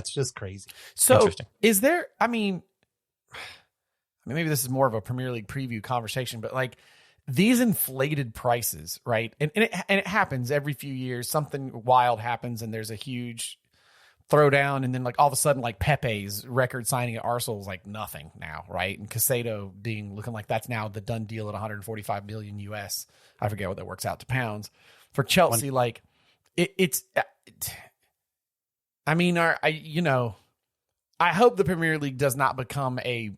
Speaker 3: just crazy.
Speaker 1: So is there, maybe this is more of a Premier League preview conversation, but like these inflated prices, right? And it happens every few years. Something wild happens and there's a huge throwdown, and then like all of a sudden, like Pepe's record signing at Arsenal is like nothing now, right? And Casado looking like that's now the done deal at 145 million US. I forget what that works out to pounds for Chelsea. I hope the Premier League does not become a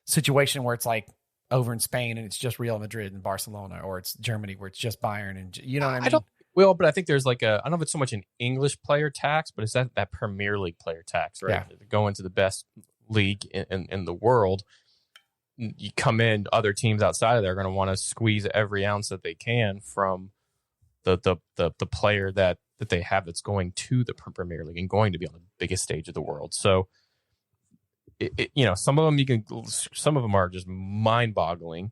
Speaker 1: situation where it's like over in Spain and it's just Real Madrid and Barcelona, or it's Germany where it's just Bayern, and you know what I mean?
Speaker 2: But I think there's I don't know if it's so much an English player tax, but it's that Premier League player tax, right? Yeah. Going to the best league in the world, you come in, other teams outside of there are going to want to squeeze every ounce that they can from the player that they have that's going to the Premier League and going to be on the biggest stage of the world. So, some of them are just mind-boggling,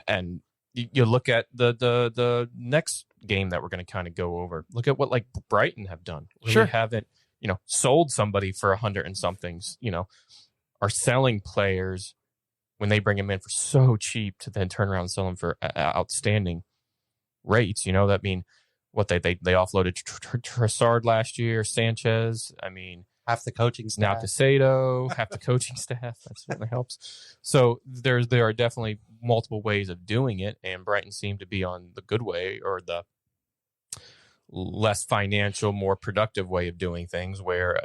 Speaker 2: and you look at the next game that we're going to kind of go over. Look at what like Brighton have done. Really haven't sold somebody for 100 and somethings. Are selling players when they bring them in for so cheap to then turn around and sell them for outstanding rates. That mean what they offloaded Trossard last year, Sanchez.
Speaker 3: Half the coaching staff.
Speaker 2: Now Casado, half the coaching staff. That certainly helps. So there are definitely multiple ways of doing it, and Brighton seemed to be on the good way, or the less financial, more productive way of doing things, where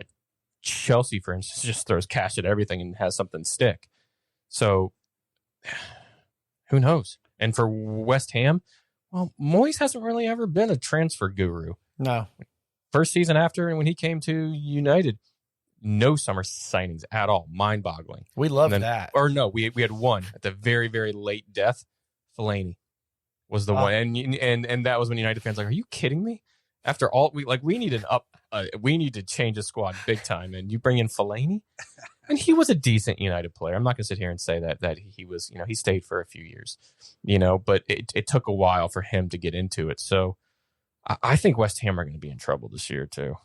Speaker 2: Chelsea, for instance, just throws cash at everything and has something stick. So who knows? And for West Ham, well, Moyes hasn't really ever been a transfer guru.
Speaker 1: No.
Speaker 2: First season after, and when he came to United, no summer signings at all. Mind-boggling.
Speaker 1: We love that.
Speaker 2: Or no, we had one at the very, very late death, Fellaini. was the one, and that was when United fans were like, are you kidding me? After all, we need we need to change the squad big time, and you bring in Fellaini, and he was a decent United player. I'm not going to sit here and say that he was, he stayed for a few years, but it took a while for him to get into it. So I think West Ham are going to be in trouble this year too,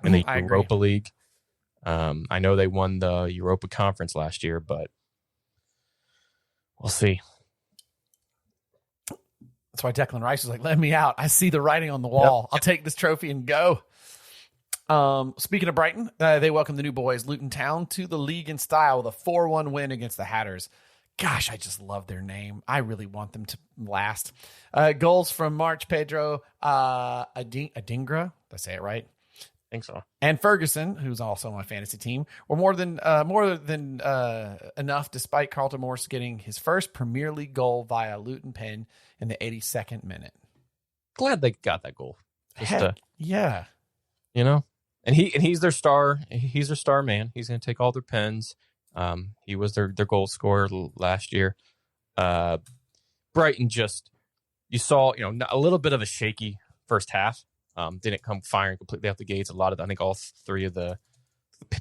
Speaker 2: in the Europa League. I know they won the Europa Conference last year, but we'll see.
Speaker 1: That's why Declan Rice was like, let me out. I see the writing on the wall. Yep. I'll take this trophy and go. Speaking of Brighton, they welcome the new boys, Luton Town, to the league in style with a 4-1 win against the Hatters. Gosh, I just love their name. I really want them to last. Goals from March Pedro Adingra. Did I say it right?
Speaker 2: I think so.
Speaker 1: And Ferguson, who's also on my fantasy team, were more than enough, despite Carlton Morris getting his first Premier League goal via Luton pen in the 82nd minute.
Speaker 2: Glad they got that goal.
Speaker 1: Yeah.
Speaker 2: And he's their star. He's their star man. He's going to take all their pens. He was their goal scorer last year. Brighton you saw, a little bit of a shaky first half. Didn't come firing completely out the gates. I think all three of the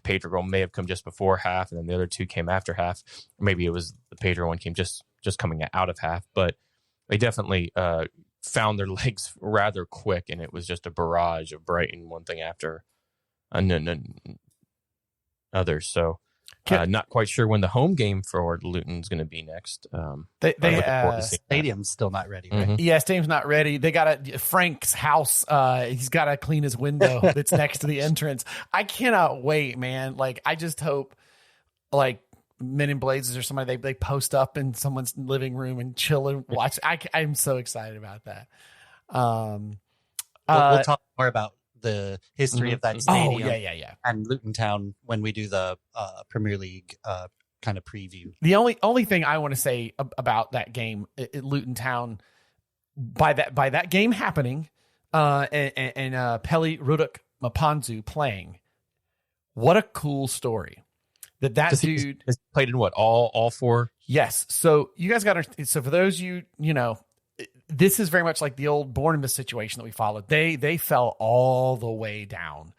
Speaker 2: Pedro goal may have come just before half, and then the other two came after half. Or maybe it was the Pedro one came just coming out of half. But they definitely found their legs rather quick, and it was just a barrage of Brighton, one thing after others. So not quite sure when the home game for Luton's going to be next.
Speaker 3: Stadium's still not ready, right?
Speaker 2: Mm-hmm.
Speaker 1: Yeah, stadium's not ready. They got Frank's house. He's got to clean his window that's next to the entrance. I cannot wait, man. I just hope, Men in Blazes or somebody, they post up in someone's living room and chill and watch. I'm so excited about that.
Speaker 3: We'll talk more about the history of that stadium.
Speaker 1: Oh, yeah.
Speaker 3: And Luton Town when we do the Premier League kind of preview.
Speaker 1: The only thing I want to say about that game at Luton Town, by that game happening, and Pele Rudok Mapanzu playing, what a cool story. That dude
Speaker 2: has played in what, all four?
Speaker 1: Yes. So you guys got to. So for those this is very much like the old Bournemouth situation that we followed. They fell all the way down.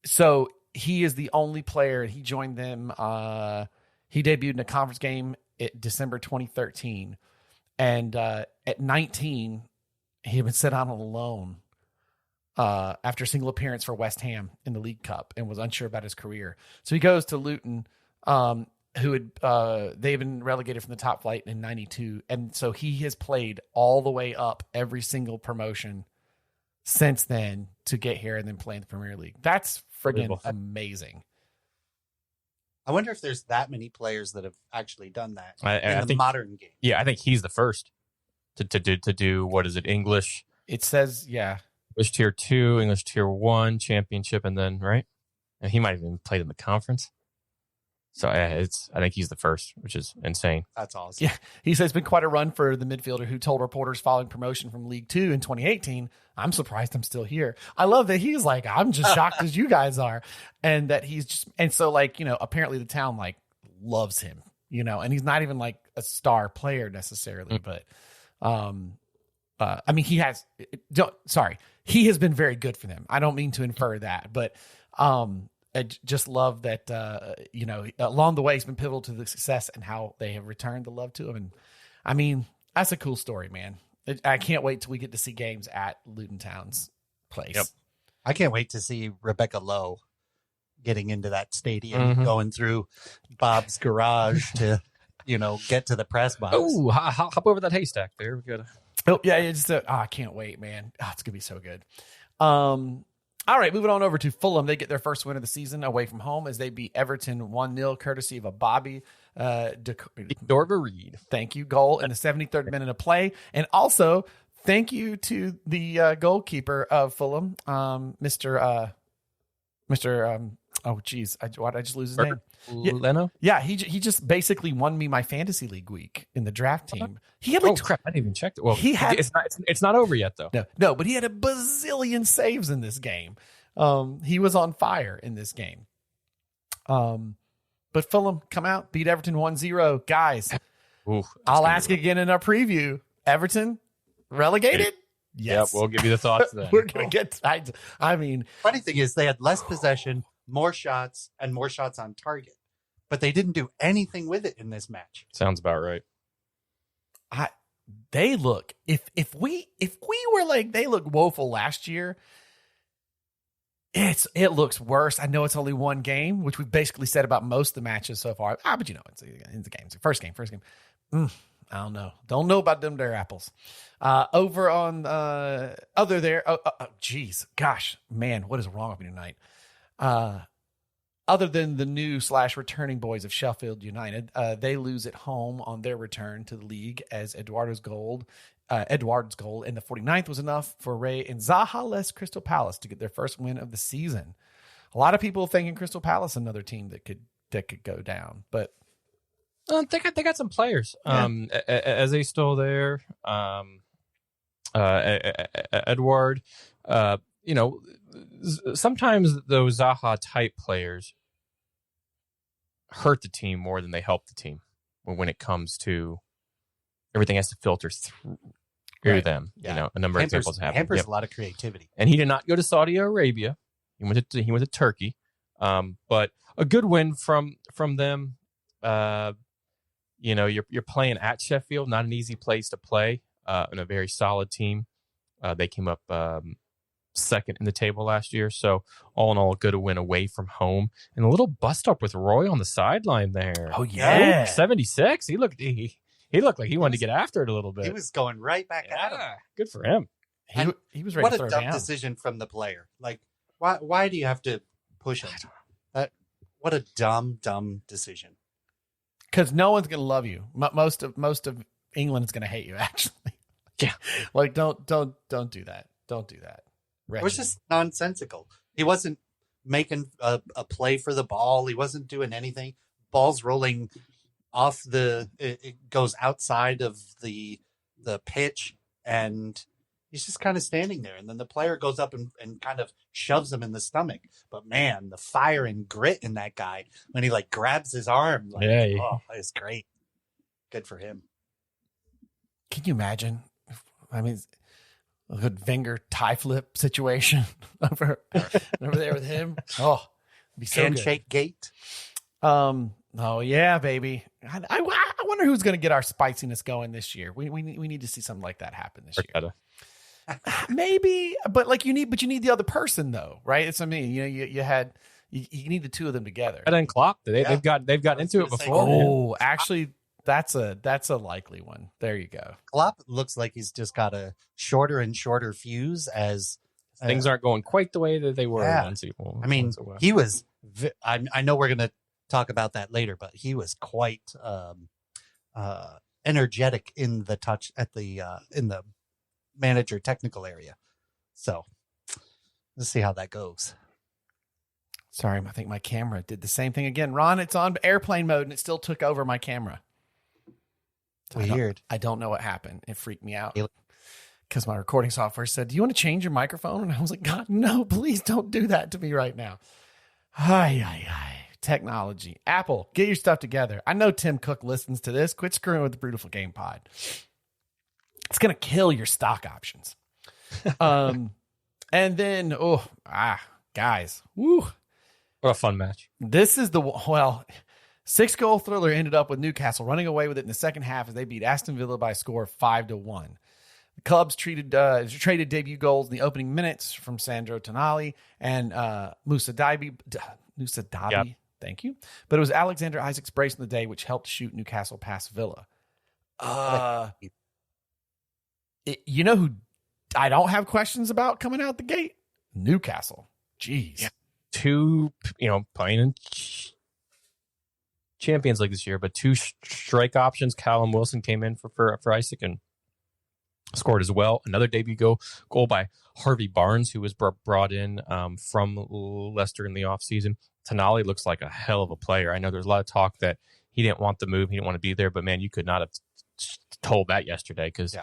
Speaker 1: So he is the only player. He joined them. He debuted in a conference game in December 2013, and at 19, he had been sent out on loan after a single appearance for West Ham in the League Cup and was unsure about his career. So he goes to Luton, who had they've been relegated from the top flight in 92. And so he has played all the way up every single promotion since then to get here and then play in the Premier League. That's friggin' amazing.
Speaker 3: I wonder if there's that many players that have actually done that in the modern game.
Speaker 2: Yeah, I think he's the first to do what is it, English?
Speaker 1: It says, yeah.
Speaker 2: English Tier 2, English Tier 1, Championship, and then, right? And he might have even played in the conference. So I think he's the first, which is insane.
Speaker 3: That's awesome.
Speaker 1: Yeah, he says it's been quite a run for the midfielder who told reporters following promotion from League 2 in 2018, I'm surprised I'm still here. I love that he's like, I'm just shocked as you guys are. And that he's just, and so apparently the town loves him, and he's not even a star player necessarily, but he has, he has been very good for them. I don't mean to infer that, but I just love that, along the way, he's been pivotal to the success and how they have returned the love to him. And that's a cool story, man. I can't wait till we get to see games at Luton Town's place.
Speaker 3: Yep. I can't wait to see Rebecca Lowe getting into that stadium, going through Bob's garage to, get to the press box.
Speaker 2: Oh, hop over that haystack there. We got
Speaker 1: Oh, yeah. I can't wait, man. Oh, it's going to be so good. All right, moving on over to Fulham. They get their first win of the season away from home as they beat Everton 1-0, courtesy of a Bobby
Speaker 2: Dorver Reed.
Speaker 1: Thank you, goal in the 73rd minute of play. And also, thank you to the goalkeeper of Fulham, Mr. Oh, geez. Why did I just lose his name?
Speaker 2: Leno?
Speaker 1: Yeah, he just basically won me my fantasy league week in the draft team. He had
Speaker 2: crap! I didn't even check it. Well, it's not over yet though.
Speaker 1: No, but he had a bazillion saves in this game. He was on fire in this game. But Fulham come out, beat Everton 1-0. Guys,
Speaker 2: Ooh,
Speaker 1: I'll ask again in our preview. Everton relegated? Yes.
Speaker 2: Yeah, we'll give you the thoughts then.
Speaker 1: We're going to get... I mean...
Speaker 3: Funny thing is they had less possession, more shots, and more shots on target. But they didn't do anything with it in this match.
Speaker 2: Sounds about right.
Speaker 1: They look... If we were like they looked woeful last year, it looks worse. I know it's only one game, which we've basically said about most of the matches so far. But it's the game. It's the first game. I don't know. Don't know about them there apples. Over on other there. Geez, gosh, man, what is wrong with me tonight? Other than the new / returning boys of Sheffield United, they lose at home on their return to the league as Eduardo's goal in the 49th was enough for Ray and Zaha-less Crystal Palace to get their first win of the season. A lot of people thinking Crystal Palace another team that could go down, but
Speaker 2: they got some players. Yeah. Eze's still there. Edward. Sometimes those Zaha type players hurt the team more than they help the team when it comes to everything has to filter through them. Yeah. A number of examples happen.
Speaker 3: Hampers a lot of creativity.
Speaker 2: And he did not go to Saudi Arabia. He went to Turkey. But a good win from them. You're playing at Sheffield, not an easy place to play, and a very solid team. They came up second in the table last year. So all in all, a good win away from home. And a little bust up with Roy on the sideline there.
Speaker 1: Oh, yeah.
Speaker 2: 76. He looked like he wanted to get after it a little bit.
Speaker 3: He was going right back at him.
Speaker 2: Good for him.
Speaker 1: He was ready to throw down.
Speaker 3: What a dumb decision from the player. Like, why do you have to push him? What a dumb decision.
Speaker 1: Because no one's going to love you. Most of England is going to hate you, actually.
Speaker 2: Yeah.
Speaker 1: Like, don't do that. Don't do that.
Speaker 3: It was just nonsensical. He wasn't making a play for the ball. He wasn't doing anything. Ball's rolling off it goes outside of the pitch, and he's just kind of standing there. And then the player goes up and kind of shoves him in the stomach. But man, the fire and grit in that guy when he like grabs his arm. Like, oh, it's great. Good for him.
Speaker 1: Can you imagine? I mean, a good Wenger tie flip situation over there with him. Oh, it'd be so
Speaker 3: handshake
Speaker 1: good.
Speaker 3: Gate.
Speaker 1: Oh yeah, baby. I wonder who's going to get our spiciness going this year. We need to see something like that happen this year. Maybe, but you need the other person though, right? It's you need the two of them together.
Speaker 2: And Klopp, they've got into it before.
Speaker 1: Oh, actually, that's a likely one. There you go.
Speaker 3: Klopp looks like he's just got a shorter and shorter fuse as
Speaker 2: things aren't going quite the way that they were.
Speaker 3: Yeah. He was. I know we're going to talk about that later, but he was quite energetic in the touch at the in the manager technical area. So let's see how that goes.
Speaker 1: Sorry, I think my camera did the same thing again. Ron, it's on airplane mode and it still took over my camera.
Speaker 3: Weird.
Speaker 1: I don't know what happened. It freaked me out because my recording software said, "Do you want to change your microphone?" And I was like, "God, no, please don't do that to me right now." Technology. Apple, get your stuff together. I know Tim Cook listens to this. Quit screwing with the Brewtiful Game pod. It's going to kill your stock options. And then, guys. Woo.
Speaker 2: What a fun match.
Speaker 1: This is 6-goal thriller ended up with Newcastle running away with it in the second half as they beat Aston Villa by a score of 5-1. The clubs traded debut goals in the opening minutes from Sandro Tonali and Moussa Diaby.
Speaker 2: Yep.
Speaker 1: Thank you. But it was Alexander Isak's brace in the day which helped shoot Newcastle past Villa. You know who I don't have questions about coming out the gate? Newcastle. Jeez.
Speaker 2: Yeah. Two, playing in Champions League this year, but two strike options. Callum Wilson came in for Isak and scored as well. Another debut goal by Harvey Barnes, who was brought in from Leicester in the offseason. Tonali looks like a hell of a player. I know there's a lot of talk that he didn't want the move. He didn't want to be there, but man, you could not have told that yesterday because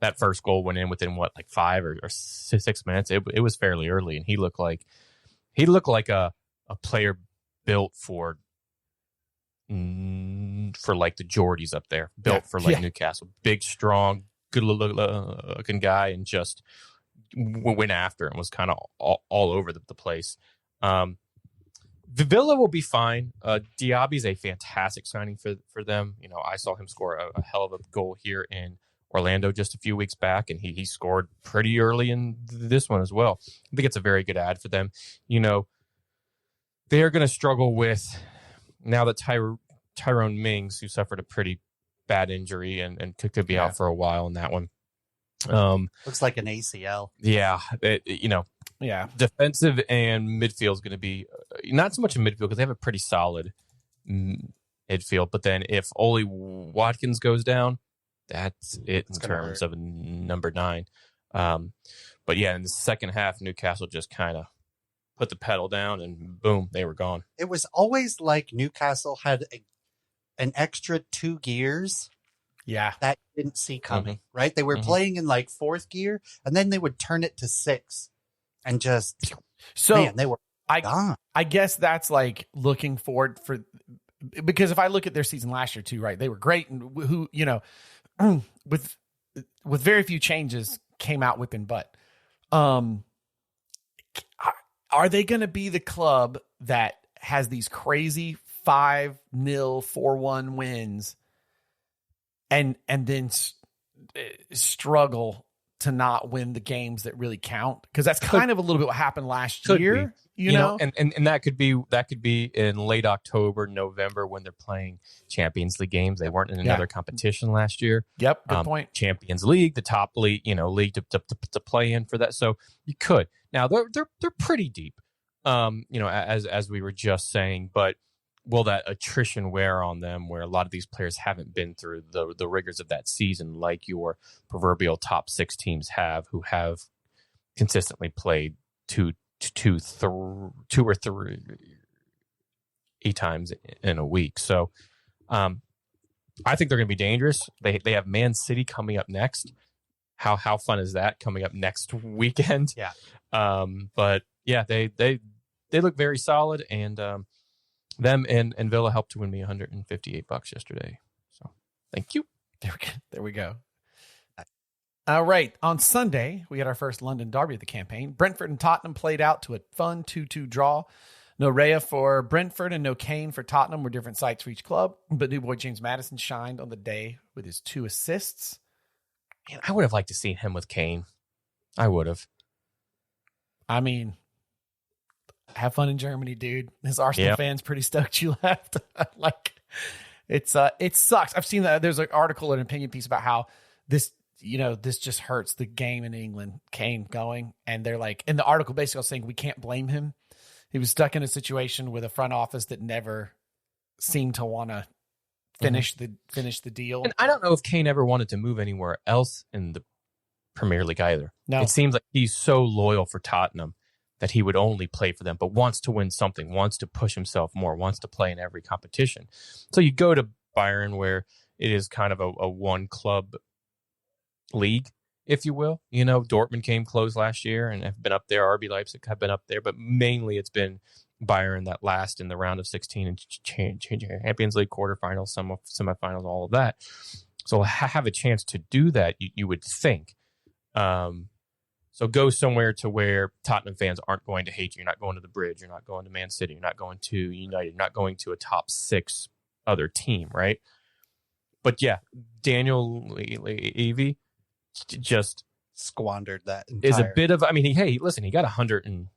Speaker 2: that first goal went in within 5 or 6 minutes. It was fairly early, and he looked like a player built for for like the Geordies up there, built for like Newcastle, big, strong, good looking guy, and just went after and was kind of all over the place. Villa will be fine. Diaby's a fantastic signing for them. You know, I saw him score a hell of a goal here in Orlando just a few weeks back, and he scored pretty early in this one as well. I think it's a very good ad for them. You know, they are going to struggle with, now that Tyrone Mings, who suffered a pretty bad injury and could be out for a while in that one.
Speaker 3: Looks like an ACL.
Speaker 2: Yeah, defensive and midfield is going to be not so much in midfield because they have a pretty solid midfield. But then if Oli Watkins goes down, that's it in terms of number 9. But yeah, in the second half, Newcastle just kind of put the pedal down and boom, they were gone.
Speaker 3: It was always like Newcastle had an extra 2 gears.
Speaker 1: Yeah.
Speaker 3: That you didn't see coming, right? They were playing in like 4th gear, and then they would turn it to 6 and just, man, they were gone.
Speaker 1: I guess that's like looking forward because if I look at their season last year too, right? They were great, and who, you know, with very few changes came out whipping butt. Are they going to be the club that has these crazy 5-0, 4-1 wins and then struggle to not win the games that really count? Because that's kind of a little bit what happened last year. You know?
Speaker 2: And that could be in late October, November, when they're playing Champions League games. They weren't in another competition last year.
Speaker 1: Yep, good point.
Speaker 2: Champions League, the top league, league to play in for that. So you could. Now they're pretty deep, as we were just saying. But will that attrition wear on them, where a lot of these players haven't been through the rigors of that season, like your proverbial top 6 teams have, who have consistently played two or three times in a week. So I think they're going to be dangerous. They have Man City coming up next. How fun is that, coming up next weekend?
Speaker 3: Yeah.
Speaker 2: But yeah, they look very solid, and them and Villa helped to win me $158 yesterday. So thank you.
Speaker 1: There we go. All right. On Sunday, we had our first London derby of the campaign. Brentford and Tottenham played out to a fun 2-2 draw. No Raya for Brentford and no Kane for Tottenham, were different sites for each club. But new boy James Maddison shined on the day with his 2 assists.
Speaker 2: Man, I would have liked to see him with Kane. I would have.
Speaker 1: I mean, have fun in Germany, dude. His Arsenal fans pretty stoked you left. Like, it sucks. I've seen that. There's an article, an opinion piece about how this just hurts the game in England, Kane going. And they're like, in the article basically saying we can't blame him. He was stuck in a situation with a front office that never seemed to want to finish the deal.
Speaker 2: And I don't know if Kane ever wanted to move anywhere else in the Premier League either. No. It seems like he's so loyal for Tottenham that he would only play for them, but wants to win something, wants to push himself more, wants to play in every competition. So you go to Bayern, where it is kind of a one club league, if you will. Dortmund came close last year and have been up there. RB Leipzig have been up there, but mainly it's been Bayern that last in the round of 16 and Champions League quarterfinals, semifinals, all of that. So have a chance to do that, you would think. So go somewhere to where Tottenham fans aren't going to hate you. You're not going to the Bridge. You're not going to Man City. You're not going to United. You're not going to a top 6 other team, right? But yeah, Daniel Levy just
Speaker 3: squandered that.
Speaker 2: Is a bit of. I mean, he got 100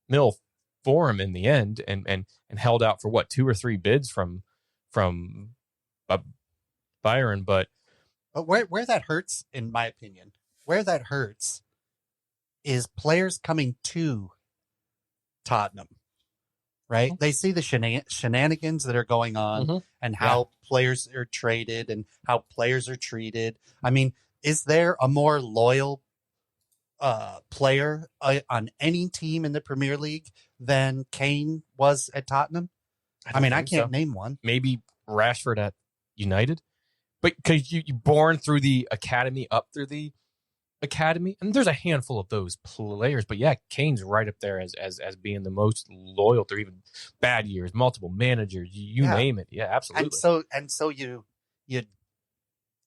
Speaker 2: mil for him in the end, and held out for 2 or 3 bids from Bayern, but
Speaker 3: where that hurts, in my opinion. Where that hurts is players coming to Tottenham, right? They see the shenanigans that are going on and how players are traded and how players are treated. I mean, is there a more loyal player on any team in the Premier League than Kane was at Tottenham? I can't name one.
Speaker 2: Maybe Rashford at United, but because you born through the academy up through the academy, and there's a handful of those players, but yeah, Kane's right up there as being the most loyal through even bad years, multiple managers, you name it. Yeah, absolutely.
Speaker 3: And so you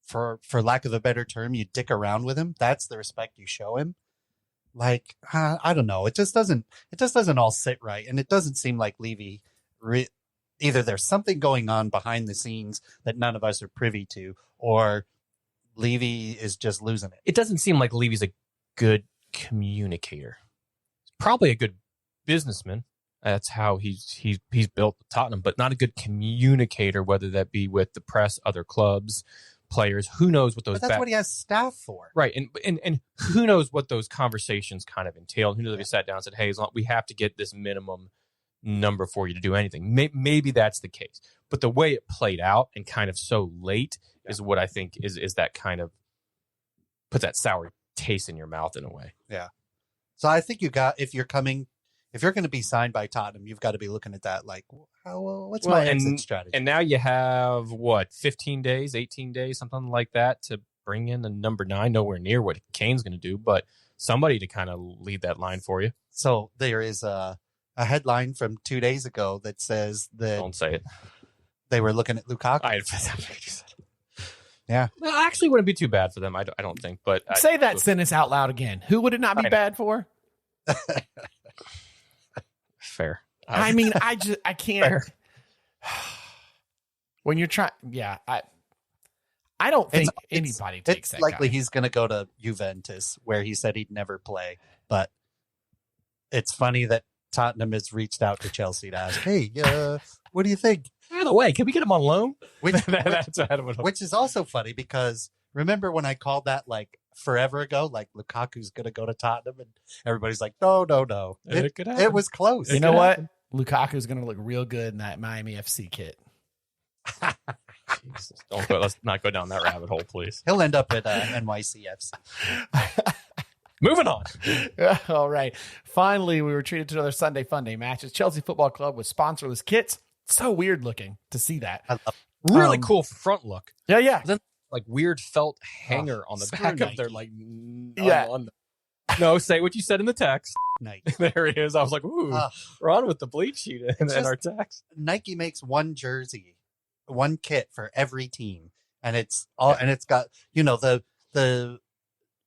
Speaker 3: for lack of a better term, you dick around with him. That's the respect you show him. Like, I don't know. It just doesn't all sit right. And it doesn't seem like Levy, either there's something going on behind the scenes that none of us are privy to, or Levy is just losing it.
Speaker 2: It doesn't seem like Levy's a good communicator. He's probably a good businessman. That's how he's built Tottenham, but not a good communicator, whether that be with the press, other clubs, players. Who knows what those?
Speaker 3: But that's what he has staff for,
Speaker 2: right? And who knows what those conversations kind of entail? Who knows if he sat down and said, "Hey, we have to get this minimum number for you to do anything." Maybe that's the case, but the way it played out and kind of so late is what I think is that kind of puts that sour taste in your mouth in a way.
Speaker 3: Yeah. So I think if you're going to be signed by Tottenham, you've got to be looking at that like, what's my exit strategy?
Speaker 2: And now you have 15 days, 18 days, something like that to bring in the number 9. Nowhere near what Kane's going to do, but somebody to kind of lead that line for you.
Speaker 3: So there is a headline from 2 days ago that says that
Speaker 2: don't say it.
Speaker 3: They were looking at Lukaku. Yeah.
Speaker 2: Well, actually, wouldn't be too bad for them. I don't think. But
Speaker 1: say that sentence out loud again. Who would it not be bad for?
Speaker 2: Fair.
Speaker 1: I mean, I can't. Fair. When you're trying, I don't think anybody takes that.
Speaker 3: It's likely
Speaker 1: guy.
Speaker 3: He's going to go to Juventus, where he said he'd never play. But it's funny that Tottenham has reached out to Chelsea to ask, "Hey, what do you think?"
Speaker 2: By the way, can we get him on loan?
Speaker 3: Which is also funny because remember when I called that like forever ago, like Lukaku's going to go to Tottenham, and everybody's like, no. It was close.
Speaker 1: You know what? Lukaku's going to look real good in that Miami FC kit.
Speaker 2: Jesus, let's not go down that rabbit hole, please.
Speaker 3: He'll end up at NYCFC.
Speaker 2: Moving on.
Speaker 1: All right. Finally, we were treated to another Sunday Funday matches. Chelsea Football Club with sponsorless kits. So weird looking to see that.
Speaker 2: Really cool front look.
Speaker 1: Yeah.
Speaker 2: Then like weird felt hanger on the back
Speaker 3: Nike.
Speaker 2: of their like.
Speaker 3: No,
Speaker 2: say what you said in the text.
Speaker 3: Nike.
Speaker 2: There it is. I was like, ooh, we're on with the bleach sheet in our text.
Speaker 3: Nike makes one jersey, one kit for every team, and it's got the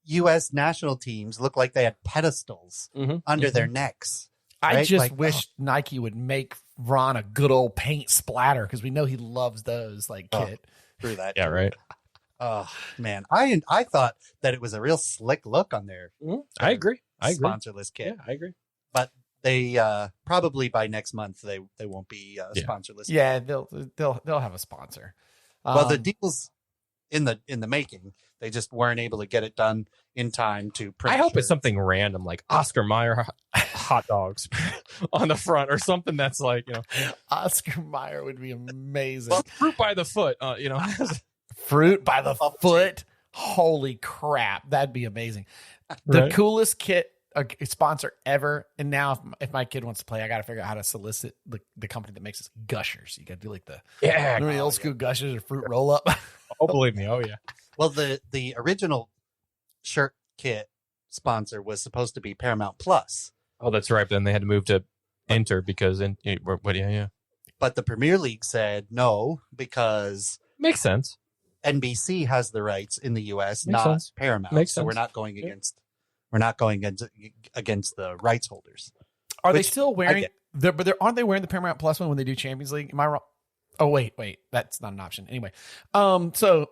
Speaker 3: U.S. national teams look like they had pedestals under their necks.
Speaker 1: Right? I just
Speaker 3: like,
Speaker 1: wish Nike would make Ron a good old paint splatter because we know he loves those kit.
Speaker 3: Through that.
Speaker 2: Yeah, right.
Speaker 3: Oh man, I thought that it was a real slick look on their.
Speaker 2: I agree.
Speaker 3: Sponsorless kit.
Speaker 2: Yeah, I agree.
Speaker 3: But they probably by next month they won't be sponsorless.
Speaker 1: Yeah, they'll have a sponsor.
Speaker 3: Well, the deal's in the making. They just weren't able to get it done in time to print.
Speaker 2: I hope it's something random like Oscar Mayer hot dogs on the front or something that's like,
Speaker 1: Oscar Mayer would be amazing.
Speaker 2: Well, fruit by the foot,
Speaker 1: Fruit by the foot. Holy crap. That'd be amazing. The coolest kit sponsor ever. And now if my kid wants to play, I got to figure out how to solicit the company that makes this Gushers. You got to do like the old school Gushers or fruit roll up.
Speaker 2: Oh, believe me. Oh yeah.
Speaker 3: Well, the original shirt kit sponsor was supposed to be Paramount Plus.
Speaker 2: Oh, that's right. Then they had to move to Enter because
Speaker 3: But the Premier League said no because
Speaker 2: makes sense.
Speaker 3: NBC has the rights in the U.S.,
Speaker 2: makes
Speaker 3: not
Speaker 2: sense.
Speaker 3: Paramount.
Speaker 2: Makes
Speaker 3: so
Speaker 2: sense.
Speaker 3: we're not going against the rights holders.
Speaker 1: Are they still wearing? Aren't they wearing the Paramount Plus one when they do Champions League? Am I wrong? Oh wait, that's not an option. Anyway, so.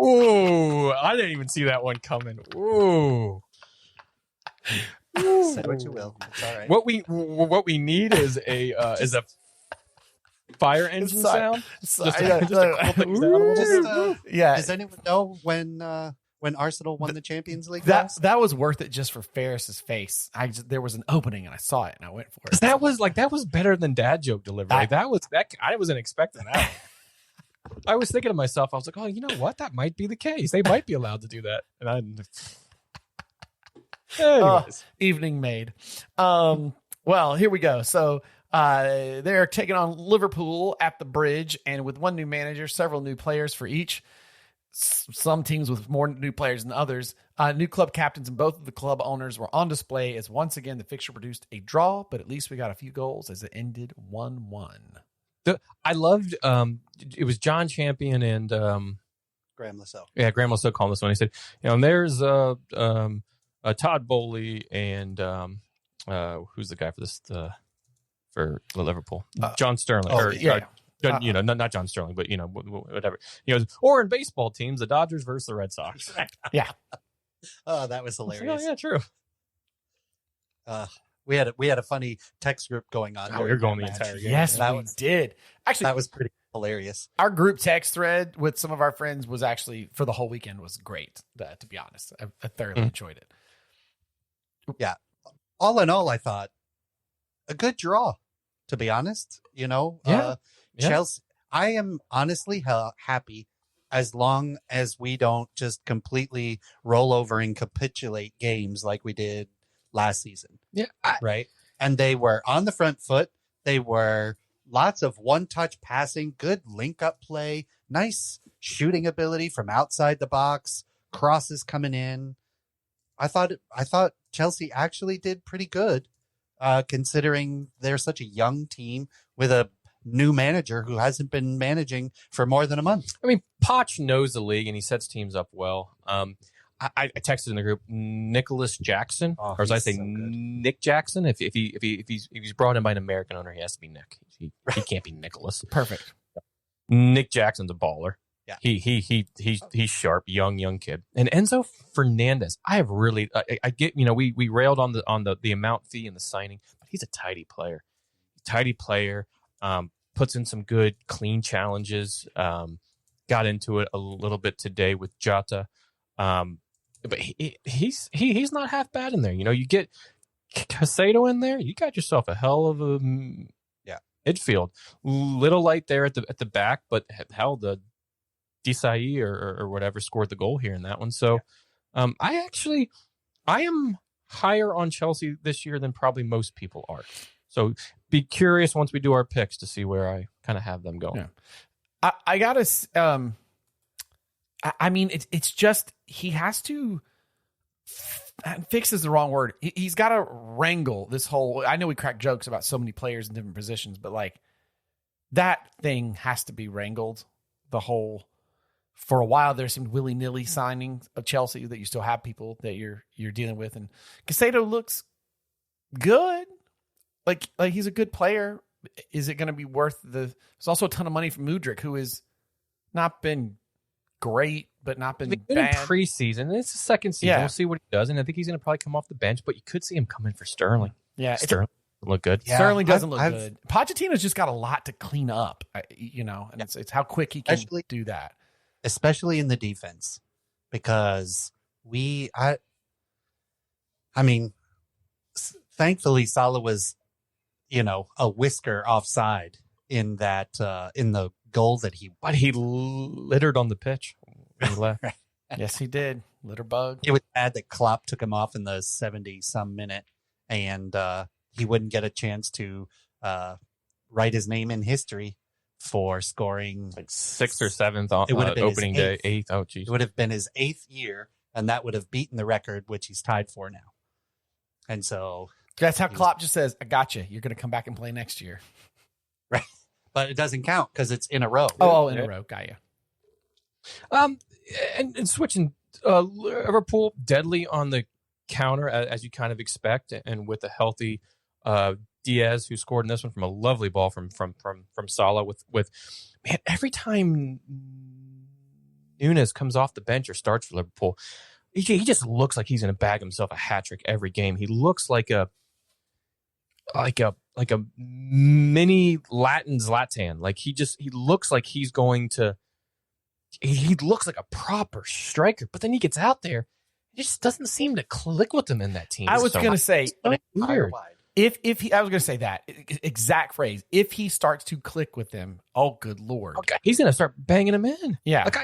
Speaker 2: Ooh, I didn't even see that one coming. Ooh.
Speaker 3: Say what you will. It's all right.
Speaker 2: What we need is a fire engine sound.
Speaker 3: Does anyone know when Arsenal won the Champions League?
Speaker 1: That was worth it just for Ferris's face. There was an opening and I saw it and I went for it.
Speaker 2: That was better than dad joke delivery. I wasn't expecting that. I was thinking to myself, I was like, oh, you know what? That might be the case. They might be allowed to do that. And anyways.
Speaker 1: Evening made. Well, here we go. So they're taking on Liverpool at the Bridge, and with one new manager, several new players for each. some teams with more new players than others. New club captains and both of the club owners were on display as once again the fixture produced a draw, but at least we got a few goals as it ended 1-1.
Speaker 2: I loved it was John Champion and
Speaker 3: Graham Lasso.
Speaker 2: Yeah, Graham Lasso called this one. He said, and there's Todd Bowley and who's the guy for this for Liverpool? John Sterling. Not John Sterling, but whatever. Or in baseball teams, the Dodgers versus the Red Sox.
Speaker 1: Yeah.
Speaker 3: Oh, that was hilarious.
Speaker 2: Oh, yeah, true.
Speaker 3: We had a funny text group going on.
Speaker 2: Oh, you're going the entire game.
Speaker 1: Yes, we did. Actually,
Speaker 3: that was pretty hilarious.
Speaker 1: Our group text thread with some of our friends was actually for the whole weekend was great. To be honest, I thoroughly enjoyed it.
Speaker 3: Yeah, all in all, I thought a good draw. To be honest, Chelsea. I am honestly happy as long as we don't just completely roll over and capitulate games like we did last season.
Speaker 2: Yeah.
Speaker 3: Right. And they were on the front foot. They were lots of one-touch passing, good link-up play, nice shooting ability from outside the box, crosses coming in. I thought Chelsea actually did pretty good, considering they're such a young team with a new manager who hasn't been managing for more than a month.
Speaker 2: I mean, Poch knows the league and he sets teams up well. I texted in the group Nicholas Jackson, or as I say, Nick Jackson. If he's brought in by an American owner, he has to be Nick. He can't be Nicholas.
Speaker 1: Perfect.
Speaker 2: Nick Jackson's a baller.
Speaker 3: Yeah,
Speaker 2: he's sharp, young kid. And Enzo Fernandez, I have really I get we railed on the amount fee and the signing, but he's a tidy player. Puts in some good clean challenges. Got into it a little bit today with Jota. But he's not half bad in there. You get Casado in there, you got yourself a hell of a midfield. Little light there at the back, but hell, the Desai or whatever scored the goal here in that one. So I am higher on Chelsea this year than probably most people are. So be curious once we do our picks to see where I kind of have them going.
Speaker 1: Yeah. I gotta. I mean, it's just he has to fix is the wrong word. He's got to wrangle this whole. I know we crack jokes about so many players in different positions, but like that thing has to be wrangled. The whole for a while there's some willy nilly signing of Chelsea that you still have people that you're dealing with, and Casado looks good. Like he's a good player. Is it going to be worth There's also a ton of money from Mudryk, who has not been great, but not been bad.
Speaker 2: In preseason. It's the second season. We'll see what he does, and I think he's going to probably come off the bench. But you could see him come in for Sterling.
Speaker 1: Yeah,
Speaker 2: Sterling doesn't look good.
Speaker 1: Yeah, Sterling doesn't look good. Pochettino's just got a lot to clean up, and it's how quick he can do that,
Speaker 3: especially in the defense, because I mean, thankfully Salah was, a whisker offside in that in the goal that
Speaker 2: he littered on the pitch when he left.
Speaker 1: Yes, he did. Litter bug.
Speaker 3: It was bad that Klopp took him off in the 70-some minute, and he wouldn't get a chance to write his name in history for scoring
Speaker 2: like 6th or 7th on opening day, 8th. Oh, geez.
Speaker 3: It would have been his 8th year, and that would have beaten the record, which he's tied for now. And so
Speaker 1: that's how Klopp just says, "I got you. You're going to come back and play next year."
Speaker 3: Right. But it doesn't count because it's in a row.
Speaker 1: Oh, in a row. Got you.
Speaker 2: And switching, Liverpool deadly on the counter as you kind of expect, and with a healthy Diaz, who scored in this one from a lovely ball from Salah. With man, every time Nunes comes off the bench or starts for Liverpool, he just looks like he's going to bag himself a hat trick every game. He looks like a mini Latin Zlatan. Like he looks like he's going to. He looks like a proper striker, but then he gets out there, it just doesn't seem to click with him in that team.
Speaker 1: I was going to say,
Speaker 2: weird.
Speaker 1: If he, I was going to say that exact phrase. If he starts to click with them, oh good Lord,
Speaker 2: okay, he's going to start banging him in.
Speaker 1: Yeah,
Speaker 2: like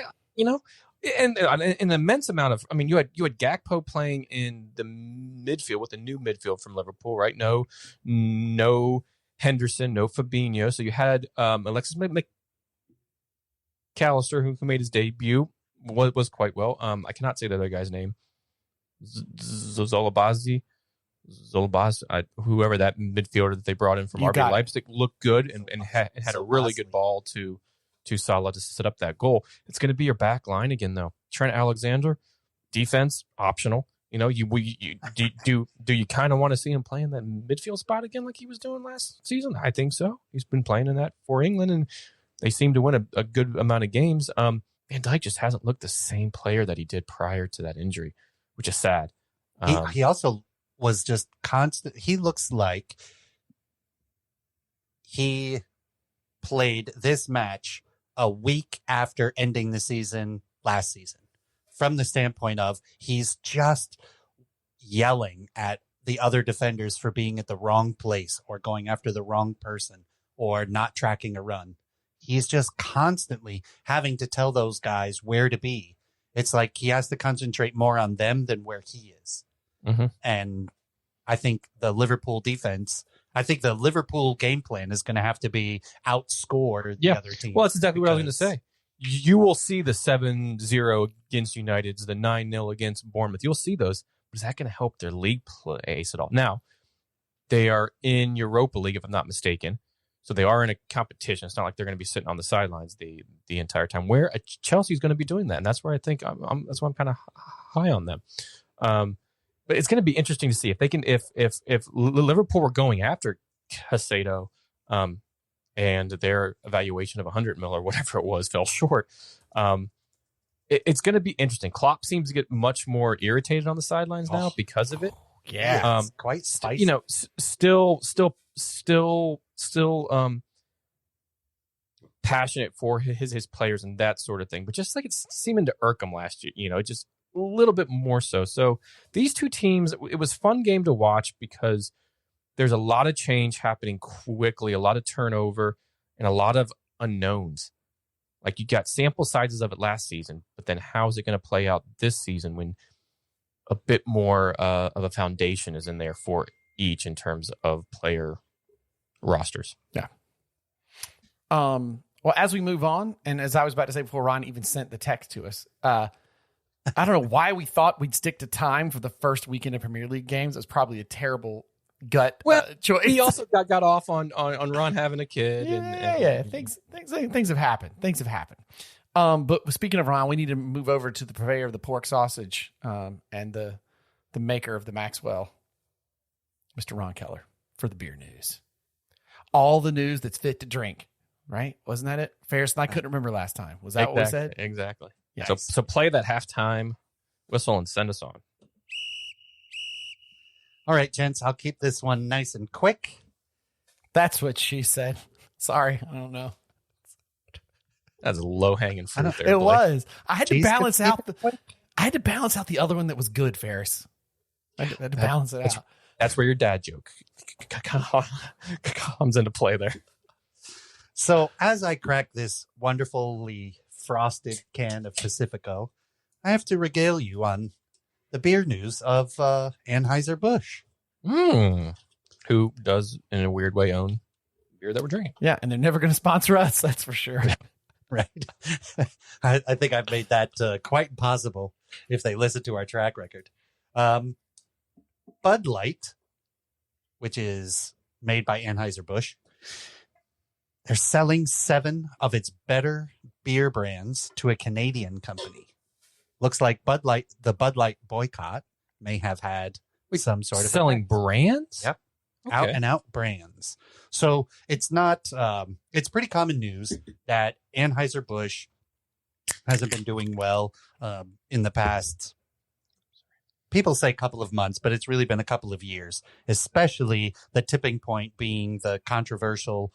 Speaker 2: and an immense amount of. I mean, you had Gakpo playing in the midfield with a new midfield from Liverpool, right? No Henderson, no Fabinho. So you had Alexis McAllister, who made his debut. was quite well. I cannot say the other guy's name. Zolabaz, whoever that midfielder that they brought in from RB Leipzig looked good and had a really good ball to Salah to set up that goal. It's going to be your back line again, though. Trent Alexander, defense optional. You know, do you kind of want to see him play in that midfield spot again like he was doing last season? I think so. He's been playing in that for England, and they seem to win a good amount of games. Van Dijk just hasn't looked the same player that he did prior to that injury, which is sad.
Speaker 3: He also was just constant. He looks like he played this match a week after ending the season last season. From the standpoint of he's just yelling at the other defenders for being at the wrong place or going after the wrong person or not tracking a run. He's just constantly having to tell those guys where to be. It's like he has to concentrate more on them than where he is.
Speaker 2: Mm-hmm.
Speaker 3: And I think the Liverpool game plan is going to have to be outscore the other team.
Speaker 2: Well, that's exactly what I was going to say. You will see the 7-0 against United's, the 9-0 against Bournemouth. You'll see those. But is that going to help their league place at all? Now, they are in Europa League, if I'm not mistaken. So they are in a competition. It's not like they're going to be sitting on the sidelines the entire time. Chelsea's going to be doing that, and that's where I think that's why I'm kind of high on them. But it's going to be interesting to see if they can, if Liverpool were going after Caicedo, and their evaluation of 100 mil or whatever it was fell short. It's going to be interesting. Klopp seems to get much more irritated on the sidelines now because of it.
Speaker 3: Yeah, quite spicy.
Speaker 2: You know, still passionate for his players and that sort of thing, but just like it's seeming to irk him last year. You know, just a little bit more so. So these two teams, it was a fun game to watch because there's a lot of change happening quickly, a lot of turnover, and a lot of unknowns. Like you got sample sizes of it last season, but then how is it going to play out this season when a bit more of a foundation is in there for each in terms of player rosters?
Speaker 1: Yeah. Well, as we move on, and as I was about to say before Ron even sent the text to us, I don't know why we thought we'd stick to time for the first weekend of Premier League games. It was probably a terrible gut choice.
Speaker 2: He also got off on Ron having a kid.
Speaker 1: Things have happened. Things have happened. But speaking of Ron, we need to move over to the purveyor of the pork sausage and the maker of the Maxwell, Mr. Ron Keller, for the beer news. All the news that's fit to drink, right? Wasn't that it? Ferris and I couldn't remember last time. Was that what we said?
Speaker 2: Exactly.
Speaker 1: Yes.
Speaker 2: So play that halftime whistle and send us on.
Speaker 3: All right, gents, I'll keep this one nice and quick.
Speaker 1: That's what she said. Sorry, I don't know.
Speaker 2: That's a low-hanging fruit there.
Speaker 1: It was. I had to balance out the other one that was good, Ferris. I had to balance it out.
Speaker 2: That's where your dad joke comes into play there.
Speaker 3: So as I crack this wonderfully frosted can of Pacifico, I have to regale you on the beer news of Anheuser-Busch.
Speaker 2: Who does, in a weird way, own beer that we're drinking.
Speaker 1: Yeah, and they're never going to sponsor us, that's for sure.
Speaker 3: Right. I think I've made that quite impossible if they listen to our track record. Bud Light, which is made by Anheuser-Busch, they're selling 7 of its better beer brands to a Canadian company. Looks like the Bud Light boycott may have had some sort of
Speaker 2: selling
Speaker 3: effect.
Speaker 2: Brands?
Speaker 3: Yep.
Speaker 2: Okay.
Speaker 3: Out and out brands. So it's not, it's pretty common news that Anheuser-Busch hasn't been doing well in the past. People say a couple of months, but it's really been a couple of years, especially the tipping point being the controversial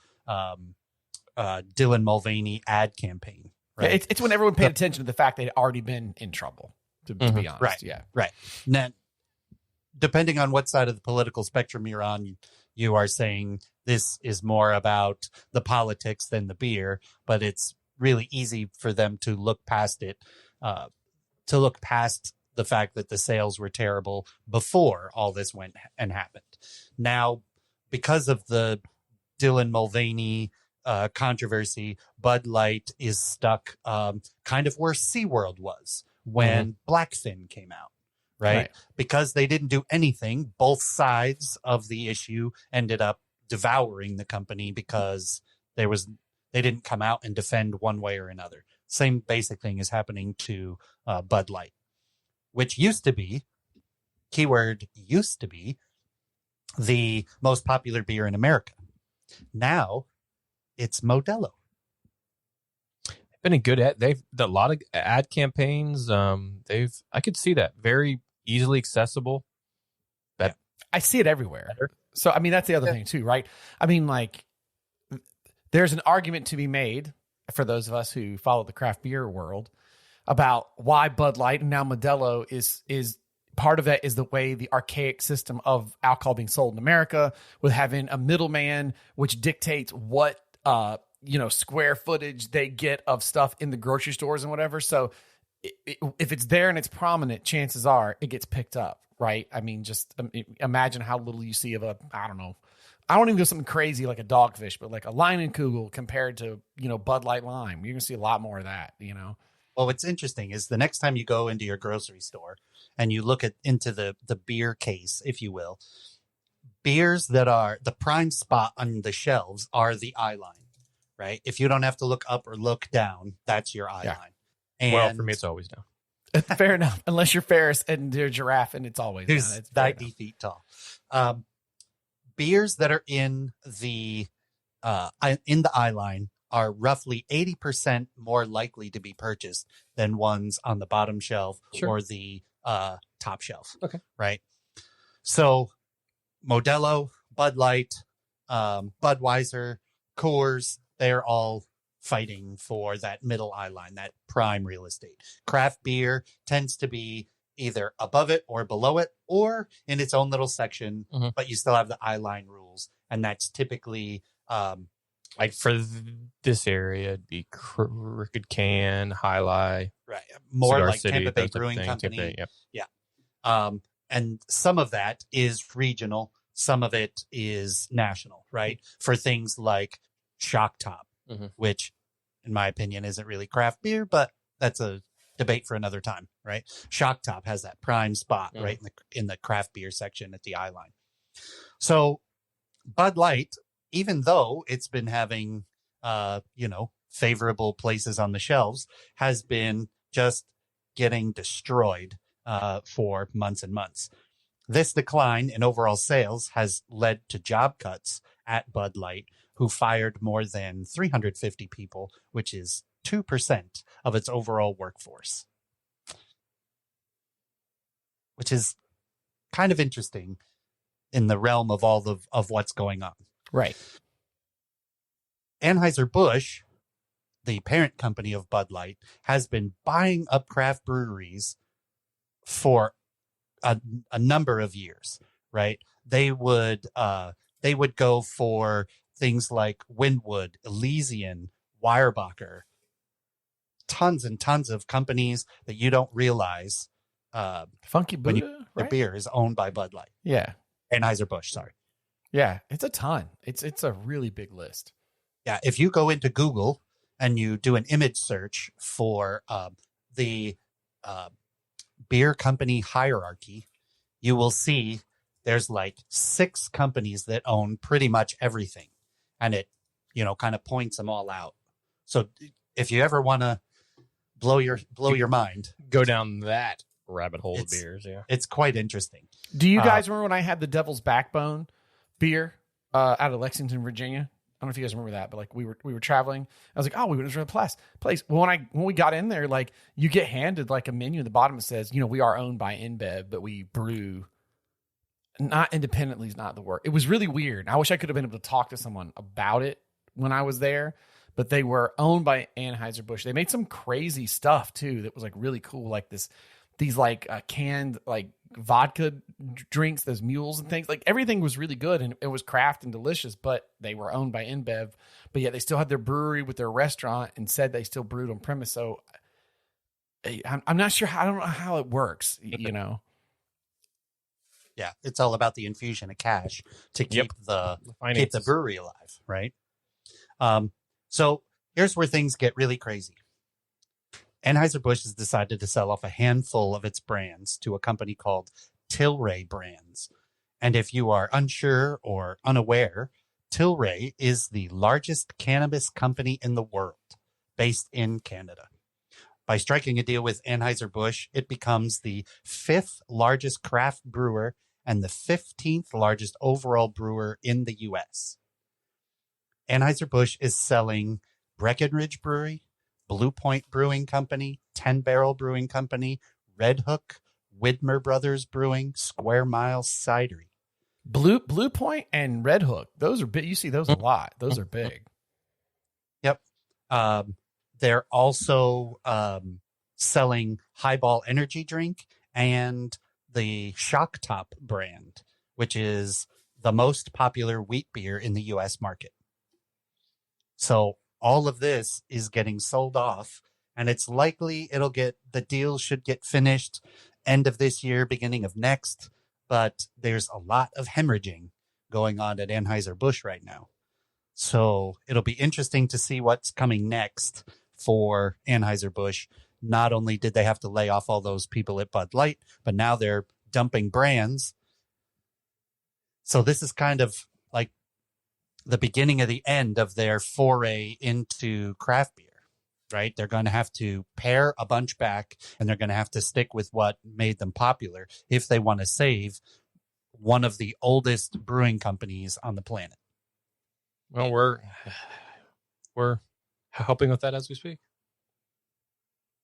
Speaker 3: Dylan Mulvaney ad campaign. Right?
Speaker 1: Yeah, it's when everyone paid attention to the fact they'd already been in trouble, to be honest.
Speaker 3: Right.
Speaker 1: Yeah.
Speaker 3: Right. Now, depending on what side of the political spectrum you're on, you are saying this is more about the politics than the beer, but it's really easy for them to look past it, to look past the fact that the sales were terrible before all this went and happened. Now, because of the Dylan Mulvaney controversy, Bud Light is stuck kind of where SeaWorld was when Blackfin came out, right? Because they didn't do anything. Both sides of the issue ended up devouring the company because they didn't come out and defend one way or another. Same basic thing is happening to Bud Light, which used to be, keyword used to be, the most popular beer in America. Now it's Modelo.
Speaker 2: They've been they've a lot of ad campaigns. I could see that very easily accessible.
Speaker 1: I see it everywhere. So, I mean, that's the other thing too, right? I mean, like, there's an argument to be made for those of us who follow the craft beer world about why Bud Light and now Modelo is part of that is the way the archaic system of alcohol being sold in America, with having a middleman, which dictates what, square footage they get of stuff in the grocery stores and whatever. So if it's there and it's prominent, chances are it gets picked up. Right. I mean, just imagine how little you see of I don't know. I don't even go something crazy like a Dogfish, but like a Leinenkugel compared to, Bud Light Lime. You're going to see a lot more of that,
Speaker 3: Well, what's interesting is the next time you go into your grocery store and you look into the beer case, if you will, beers that are the prime spot on the shelves are the eye line, right? If you don't have to look up or look down, that's your eye line. And
Speaker 2: well, for me, it's always down.
Speaker 1: Fair enough. Unless you're Ferris and you're Giraffe, and it's always down. It's
Speaker 3: 90 feet tall. Beers that are in the eye line are roughly 80% more likely to be purchased than ones on the bottom shelf or the top shelf.
Speaker 2: Okay.
Speaker 3: Right. So Modelo, Bud Light, Budweiser, Coors, they're all fighting for that middle eye line, that prime real estate. Craft beer tends to be either above it or below it or in its own little section, but you still have the eye line rules. And that's typically
Speaker 2: like for this area, it'd be Crooked Can, High Life,
Speaker 3: right? More
Speaker 2: Cigar
Speaker 3: like
Speaker 2: City,
Speaker 3: Tampa Bay Brewing Company. Yeah. And some of that is regional. Some of it is national, right? For things like Shock Top, which in my opinion isn't really craft beer, but that's a debate for another time, right? Shock Top has that prime spot right in the craft beer section at the eye line. So Bud Light, even though it's been having favorable places on the shelves, has been just getting destroyed for months and months. This decline in overall sales has led to job cuts at Bud Light, who fired more than 350 people, which is 2% of its overall workforce, which is kind of interesting in the realm of all of what's going on.
Speaker 1: Right.
Speaker 3: Anheuser-Busch, the parent company of Bud Light, has been buying up craft breweries for a number of years, right? They would go for things like Wynwood, Elysian, Weyerbacher, tons and tons of companies that you don't realize.
Speaker 1: Funky Buddha,
Speaker 3: their beer is owned by Bud Light.
Speaker 1: Yeah.
Speaker 3: Anheuser-Busch, sorry.
Speaker 1: Yeah, it's a ton. It's a really big list.
Speaker 3: Yeah, if you go into Google and you do an image search for the beer company hierarchy, you will see there's like 6 companies that own pretty much everything. And it, kind of points them all out. So if you ever want to blow your mind,
Speaker 2: go down that rabbit hole of beers. Yeah,
Speaker 3: it's quite interesting.
Speaker 1: Do you guys remember when I had the Devil's Backbone beer out of Lexington, Virginia? I don't know if you guys remember that, but like we were traveling. I was like, oh, we went to a place. Well, when we got in there, like you get handed like a menu at the bottom that says, we are owned by InBev, but we brew not independently is not the word. It was really weird. I wish I could have been able to talk to someone about it when I was there, but they were owned by Anheuser-Busch. They made some crazy stuff too that was like really cool, like these like canned like vodka drinks, those mules and things. Like everything was really good and it was craft and delicious, but they were owned by InBev. But yet they still had their brewery with their restaurant and said they still brewed on premise. So I'm not sure. I don't know how it works,
Speaker 3: Yeah, it's all about the infusion of cash to keep the brewery alive, right? So here's where things get really crazy. Anheuser-Busch has decided to sell off a handful of its brands to a company called Tilray Brands. And if you are unsure or unaware, Tilray is the largest cannabis company in the world, based in Canada. By striking a deal with Anheuser-Busch, it becomes the 5th largest craft brewer and the 15th largest overall brewer in the U.S. Anheuser-Busch is selling Breckenridge Brewery, Blue Point Brewing Company, 10 Barrel Brewing Company, Red Hook, Widmer Brothers Brewing, Square Mile Cidery.
Speaker 1: Blue Point and Red Hook, those are big. You see those a lot. Those are big.
Speaker 3: Yep. They're also selling Highball Energy Drink and the Shock Top brand, which is the most popular wheat beer in the U.S. market. So all of this is getting sold off, and it's likely the deal should get finished end of this year, beginning of next. But there's a lot of hemorrhaging going on at Anheuser-Busch right now. So it'll be interesting to see what's coming next for Anheuser-Busch. Not only did they have to lay off all those people at Bud Light, but now they're dumping brands. So this is kind of like the beginning of the end of their foray into craft beer, right? They're going to have to pare a bunch back, and they're going to have to stick with what made them popular if they want to save one of the oldest brewing companies on the planet.
Speaker 2: Well, we're helping with that as we speak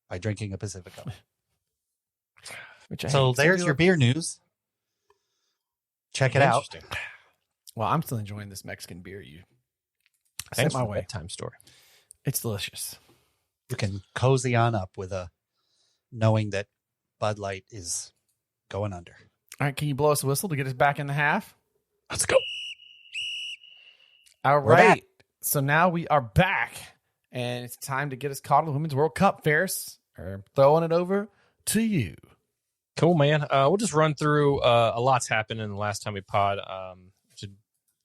Speaker 3: by drinking a Pacifico.
Speaker 1: Which
Speaker 3: so there's your beer news. Check it out.
Speaker 1: Well, I'm still enjoying this Mexican beer you
Speaker 2: sent
Speaker 1: my way.
Speaker 2: Bedtime story.
Speaker 1: It's delicious.
Speaker 3: You can cozy on up with knowing that Bud Light is going under.
Speaker 1: All right, can you blow us a whistle to get us back in the half?
Speaker 2: Let's go.
Speaker 1: All
Speaker 3: We're
Speaker 1: right.
Speaker 3: back.
Speaker 1: So now we are back, and it's time to get us caught on the Women's World Cup. Ferris, I'm throwing it over to you.
Speaker 2: Cool, man. We'll just run through a lot's happened in the last time we pod. It's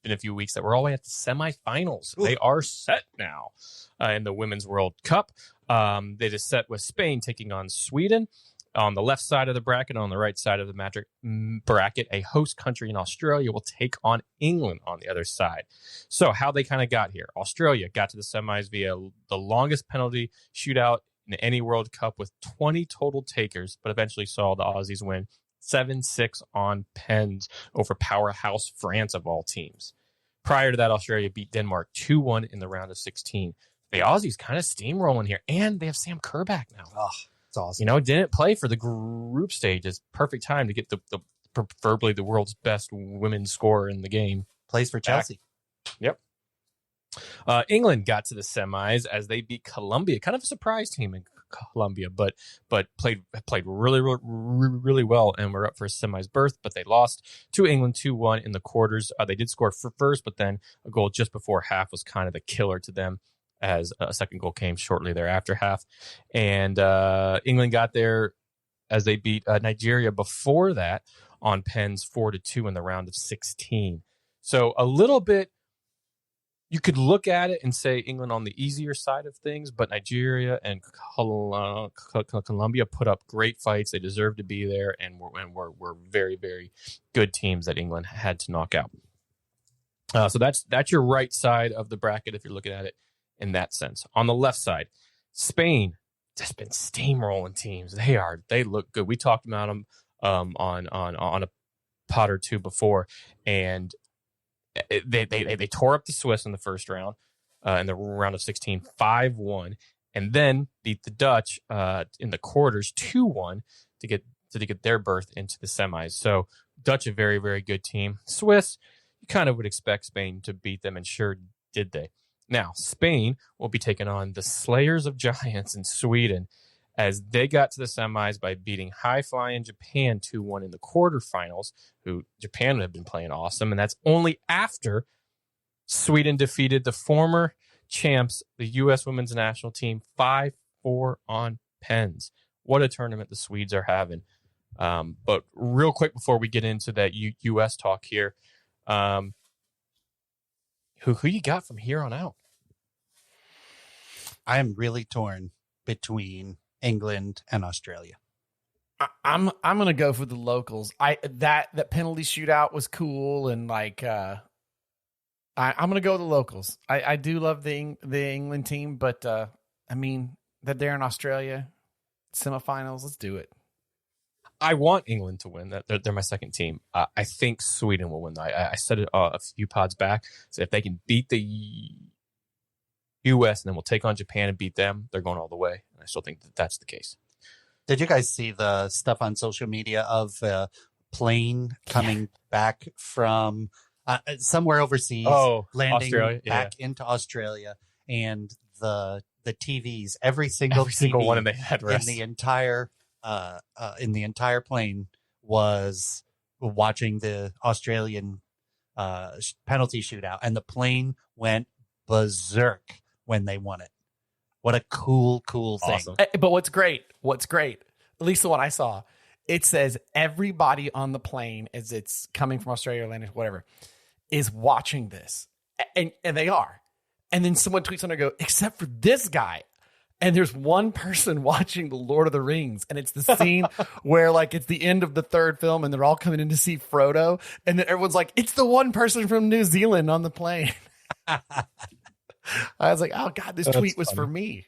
Speaker 2: been a few weeks that we're all the way at the semifinals. Ooh. They are set now in the Women's World Cup. They just set with Spain taking on Sweden on the left side of the bracket. On the right side of the bracket, a host country in Australia will take on England on the other side. So how they kind of got here. Australia got to the semis via the longest penalty shootout in any World Cup with 20 total takers, but eventually saw the Aussies win 7-6 on pens over powerhouse France of all teams. Prior to that, Australia beat Denmark 2-1 in the round of 16. The Aussies kind of steamrolling here, and they have Sam Kerr back now.
Speaker 3: Oh, it's awesome.
Speaker 2: You know, didn't play for the group stage. It's perfect time to get the preferably the world's best women's scorer in the game.
Speaker 3: Plays for Chelsea.
Speaker 2: Yep. England got to the semis as they beat Colombia. Kind of a surprise team in Colombia, but played really well and were up for a semis berth, but they lost to England 2-1 in the quarters. They did score first, but then a goal just before half was kind of the killer to them, as a second goal came shortly thereafter half. And England got there as they beat Nigeria before that on pens 4-2 in the round of 16. So a little bit, you could look at it and say England on the easier side of things, but Nigeria and Colombia put up great fights. They deserve to be there, and were very, very good teams that England had to knock out. So that's your right side of the bracket if you're looking at it in that sense. On the left side, Spain just been steamrolling teams. They look good. We talked about them on a pod or two before, and they tore up the Swiss in the first round, in the round of 16, 5-1, and then beat the Dutch in the quarters 2-1 to get their berth into the semis. So Dutch, a very, very good team. Swiss, you kind of would expect Spain to beat them, and sure did they. Now, Spain will be taking on the Slayers of Giants in Sweden, as they got to the semis by beating high-flying Japan 2-1 in the quarterfinals, who Japan had been playing awesome, and that's only after Sweden defeated the former champs, the U.S. women's national team, 5-4 on pens. What a tournament the Swedes are having. But real quick before we get into that U.S. talk here, who you got from here on out?
Speaker 3: I am really torn between England and Australia.
Speaker 1: I'm gonna go for the locals. That penalty shootout was cool, and like I'm gonna go with the locals. I do love the England team, but I mean that they're in Australia semifinals. Let's do it.
Speaker 2: I want England to win. They're my second team. I think Sweden will win. I said it a few pods back. So if they can beat the U.S. and then we'll take on Japan and beat them, they're going all the way. And I still think that that's the case.
Speaker 3: Did you guys see the stuff on social media of a plane coming back from somewhere overseas, landing
Speaker 2: Australia,
Speaker 3: back into Australia, and the TVs, every single TV
Speaker 2: one in the headrest
Speaker 3: in the entire plane was watching the Australian penalty shootout, and the plane went berserk when they won it. What a cool
Speaker 2: Awesome.
Speaker 3: thing.
Speaker 1: But what's great, at least the one I saw, it says everybody on the plane, as it's coming from Australia or landing, whatever, is watching this. And they are. And then someone tweets on there, go, except for this guy. And there's one person watching The Lord of the Rings. And it's the scene where like it's the end of the third film and they're all coming in to see Frodo. And then everyone's like, it's the one person from New Zealand on the plane. I was like, oh God, this tweet was for me.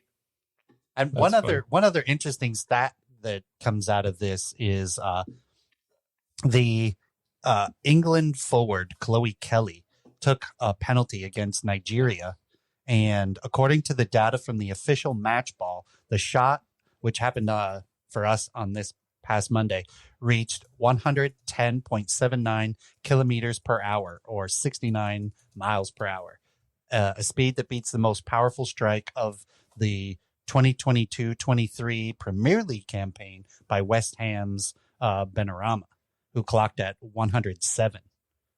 Speaker 3: And one other interesting stat that comes out of this is the England forward Chloe Kelly took a penalty against Nigeria, and according to the data from the official match ball, the shot, which happened for us on this past Monday, reached 110.79 kilometers per hour, or 69 miles per hour, a speed that beats the most powerful strike of the 2022-23 Premier League campaign by West Ham's Benrahma, who clocked at 107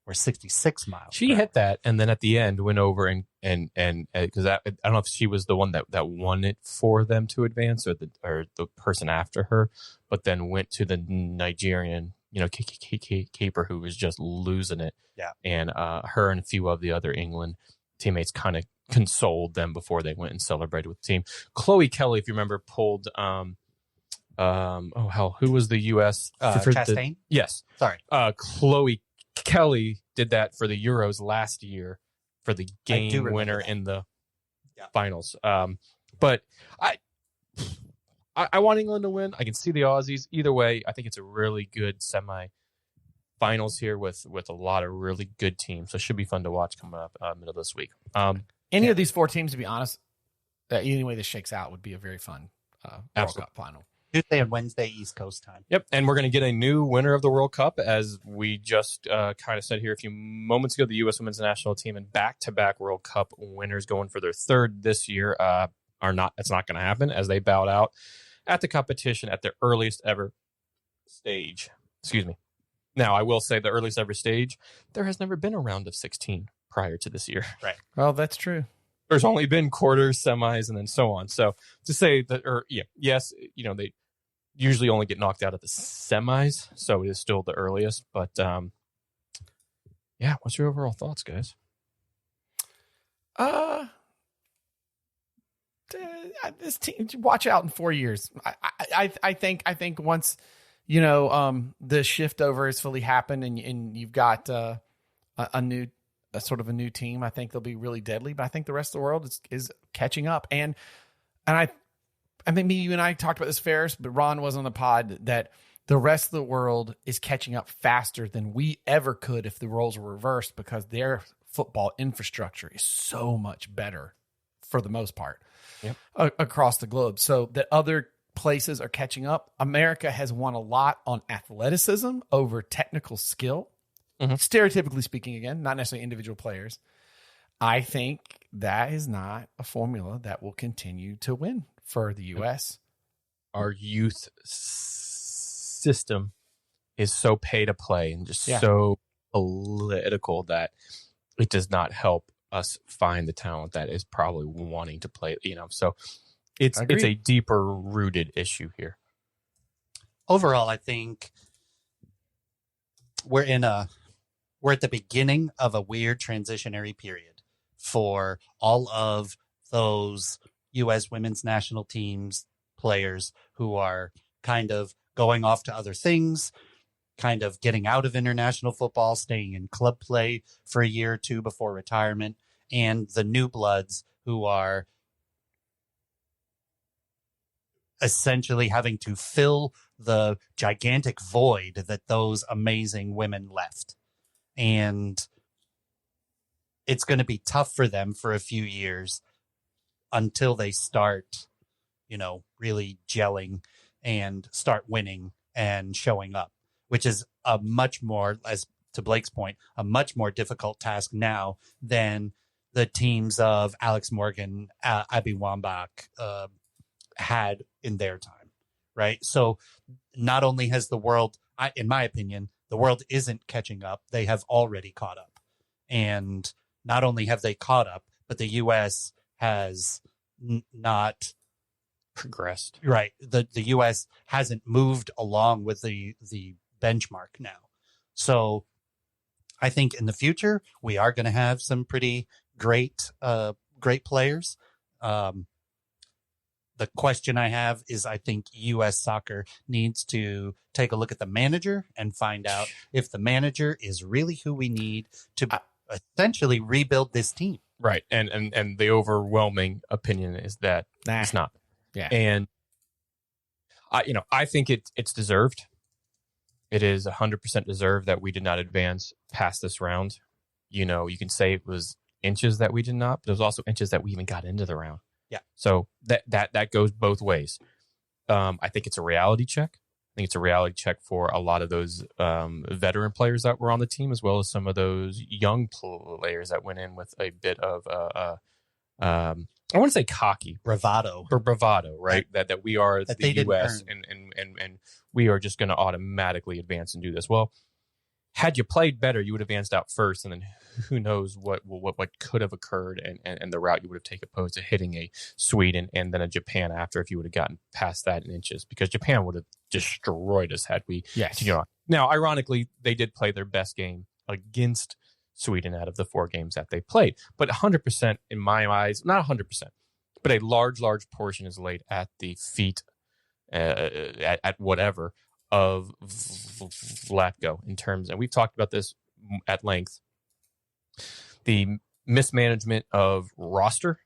Speaker 3: or 66 miles.
Speaker 2: She hit that, and then at the end went over and because I don't know if she was the one that won it for them to advance, or the person after her, but then went to the Nigerian, keeper who was just losing it.
Speaker 3: Yeah,
Speaker 2: and her and a few of the other England teammates kind of consoled them before they went and celebrated with the team. Chloe Kelly, if you remember, pulled who was the U.S.
Speaker 3: Chastain?
Speaker 2: Yes.
Speaker 3: Sorry.
Speaker 2: Chloe Kelly did that for the Euros last year for the game winner in the finals. But I want England to win. I can see the Aussies. Either way, I think it's a really good semi-finals here with a lot of really good teams. So it should be fun to watch coming up middle of this week.
Speaker 1: Any of these four teams, to be honest, any way this shakes out would be a very fun World Cup final.
Speaker 3: Tuesday and Wednesday, East Coast time.
Speaker 2: Yep, and we're going to get a new winner of the World Cup, as we just kind of said here a few moments ago. The U.S. Women's National Team and back-to-back World Cup winners going for their third this year are not. It's not going to happen, as they bowed out at the competition at their earliest ever stage. Excuse me. Now, I will say the earliest ever stage, there has never been a round of 16 prior to this year.
Speaker 3: Right.
Speaker 1: Well, that's true.
Speaker 2: There's only been quarters, semis, and then so on. So to say that, yes, they usually only get knocked out at the semis, so it is still the earliest. But what's your overall thoughts, guys?
Speaker 1: This team, watch out in 4 years. I think once the shift over has fully happened and you've got a sort of a new team, I think they'll be really deadly. But I think the rest of the world is catching up. And I think me, you and I talked about this, Ferris, but Ron was on the pod, that the rest of the world is catching up faster than we ever could if the roles were reversed, because their football infrastructure is so much better for the most part across the globe. So that other places are catching up. America has won a lot on athleticism over technical skill. Mm-hmm. Stereotypically speaking, again, not necessarily individual players. I think that is not a formula that will continue to win for the U.S.
Speaker 2: Our youth system is so pay to play and just so political that it does not help us find the talent that is probably wanting to play. So it's a deeper rooted issue here.
Speaker 3: Overall, I think we're at the beginning of a weird transitionary period for all of those U.S. women's national teams players who are kind of going off to other things, kind of getting out of international football, staying in club play for a year or two before retirement, and the new bloods who are essentially having to fill the gigantic void that those amazing women left. And it's going to be tough for them for a few years until they start, really gelling and start winning and showing up, which is a much more, as to Blake's point, a much more difficult task now than the teams of Alex Morgan, Abby Wambach had in their time, right? So not only has the world, in my opinion, the world isn't catching up, they have already caught up. And not only have they caught up, but the U.S. has not
Speaker 2: progressed.
Speaker 3: Right. The U.S. hasn't moved along with the benchmark now. So I think in the future, we are going to have some pretty great players. The question I have is, I think U.S. soccer needs to take a look at the manager and find out if the manager is really who we need to essentially rebuild this team.
Speaker 2: Right. And the overwhelming opinion is that it's not.
Speaker 1: Yeah.
Speaker 2: And I think it's deserved. It is 100% deserved that we did not advance past this round. You can say it was inches that we did not, but there's also inches that we even got into the round.
Speaker 3: Yeah.
Speaker 2: So that goes both ways. I think it's a reality check. I think it's a reality check for a lot of those veteran players that were on the team, as well as some of those young players that went in with a bit of I want to say cocky
Speaker 3: bravado,
Speaker 2: right? That we are
Speaker 3: that
Speaker 2: the U.S. and we are just going to automatically advance and do this. Well, had you played better, you would have advanced out first, and then who knows what could have occurred and the route you would have taken opposed to hitting a Sweden and then a Japan after, if you would have gotten past that in inches, because Japan would have destroyed us had we.
Speaker 1: Yes.
Speaker 2: Now, ironically, they did play their best game against Sweden out of the 4 games that they played, but 100% in my eyes, not 100%, but a large portion is laid at the feet at whatever of Vlatko in terms, and we've talked about this at length, the mismanagement of roster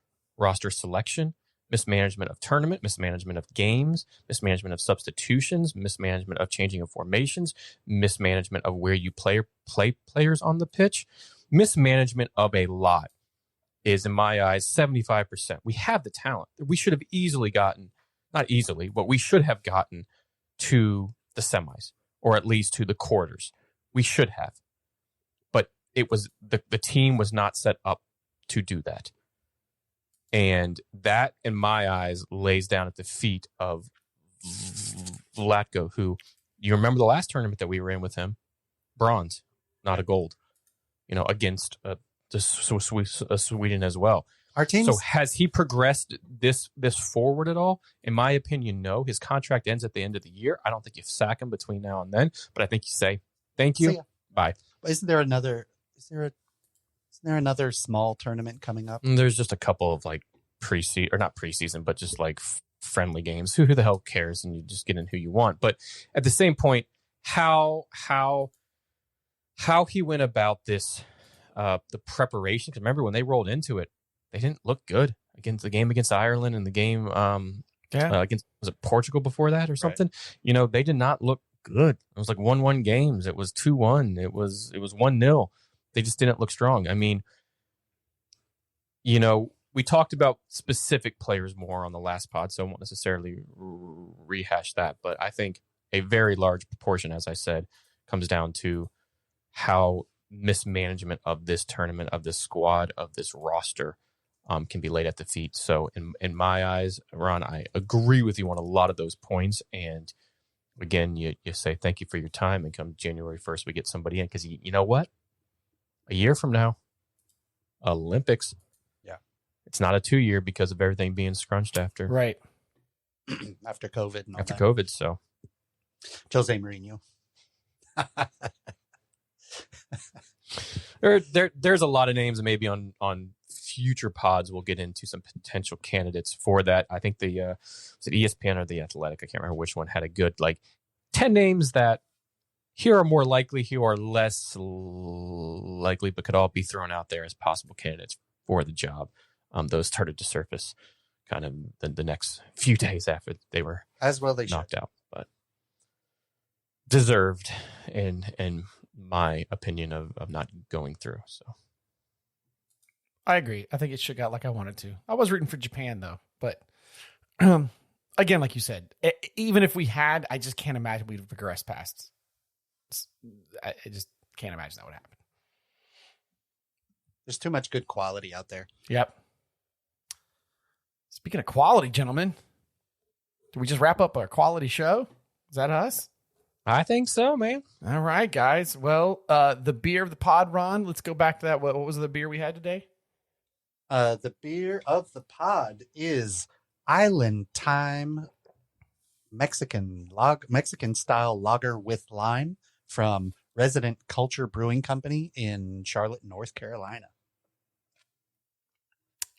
Speaker 2: selection, mismanagement of tournament, mismanagement of games, mismanagement of substitutions, mismanagement of changing of formations, mismanagement of where you play players on the pitch, mismanagement of a lot is, in my eyes, 75%. We have the talent. We should have easily gotten, not easily, but we should have gotten to the semis, or at least to the quarters. We should have. But it was the team was not set up to do that. And that, in my eyes, lays down at the feet of Vlatko, who, you remember the last tournament that we were in with him? Bronze, not a gold, against Sweden as well.
Speaker 3: Our team.
Speaker 2: So has he progressed this forward at all? In my opinion, no. His contract ends at the end of the year. I don't think you sack him between now and then, but I think you say, thank you, bye.
Speaker 3: But isn't there another small tournament coming up?
Speaker 2: There's just a couple of like not preseason, but just like friendly games. Who the hell cares? And you just get in who you want. But at the same point, how he went about this, the preparation. Because remember, when they rolled into it, they didn't look good against the game against Ireland and the game against, was it Portugal before that or something? Right. They did not look good. It was like 1-1 games. It was 2-1. It was 1-0. They just didn't look strong. I mean, we talked about specific players more on the last pod, so I won't necessarily rehash that. But I think a very large proportion, as I said, comes down to how mismanagement of this tournament, of this squad, of this roster can be laid at the feet. So in my eyes, Ron, I agree with you on a lot of those points. And again, you say thank you for your time, and come January 1st, we get somebody in, because you know what? A year from now, Olympics.
Speaker 3: Yeah.
Speaker 2: It's not a 2-year because of everything being scrunched after.
Speaker 1: Right.
Speaker 3: After COVID. And all
Speaker 2: after
Speaker 3: that.
Speaker 2: COVID, so.
Speaker 3: Jose Mourinho.
Speaker 2: There's a lot of names maybe on future pods we'll get into some potential candidates for that. I think was it ESPN or The Athletic? I can't remember which one had a good 10 names that here are more likely, here are less likely, but could all be thrown out there as possible candidates for the job. Those started to surface kind of the next few days after they were
Speaker 3: as well they
Speaker 2: knocked
Speaker 3: should.
Speaker 2: out, but deserved in my opinion of not going through. So
Speaker 1: I agree. I think it should got like I wanted to. I was rooting for Japan though, but again, like you said, even if we had, I just can't imagine we'd have progressed past. I just can't imagine that would happen.
Speaker 3: There's too much good quality out there.
Speaker 1: Yep. Speaking of quality, gentlemen, did we just wrap up our quality show? Is that us?
Speaker 2: I think so, man.
Speaker 1: All right, guys. Well, the beer of the pod, Ron, let's go back to that. What was the beer we had today?
Speaker 3: The beer of the pod is Island Time Mexican style lager with lime from Resident Culture Brewing Company in Charlotte, North Carolina.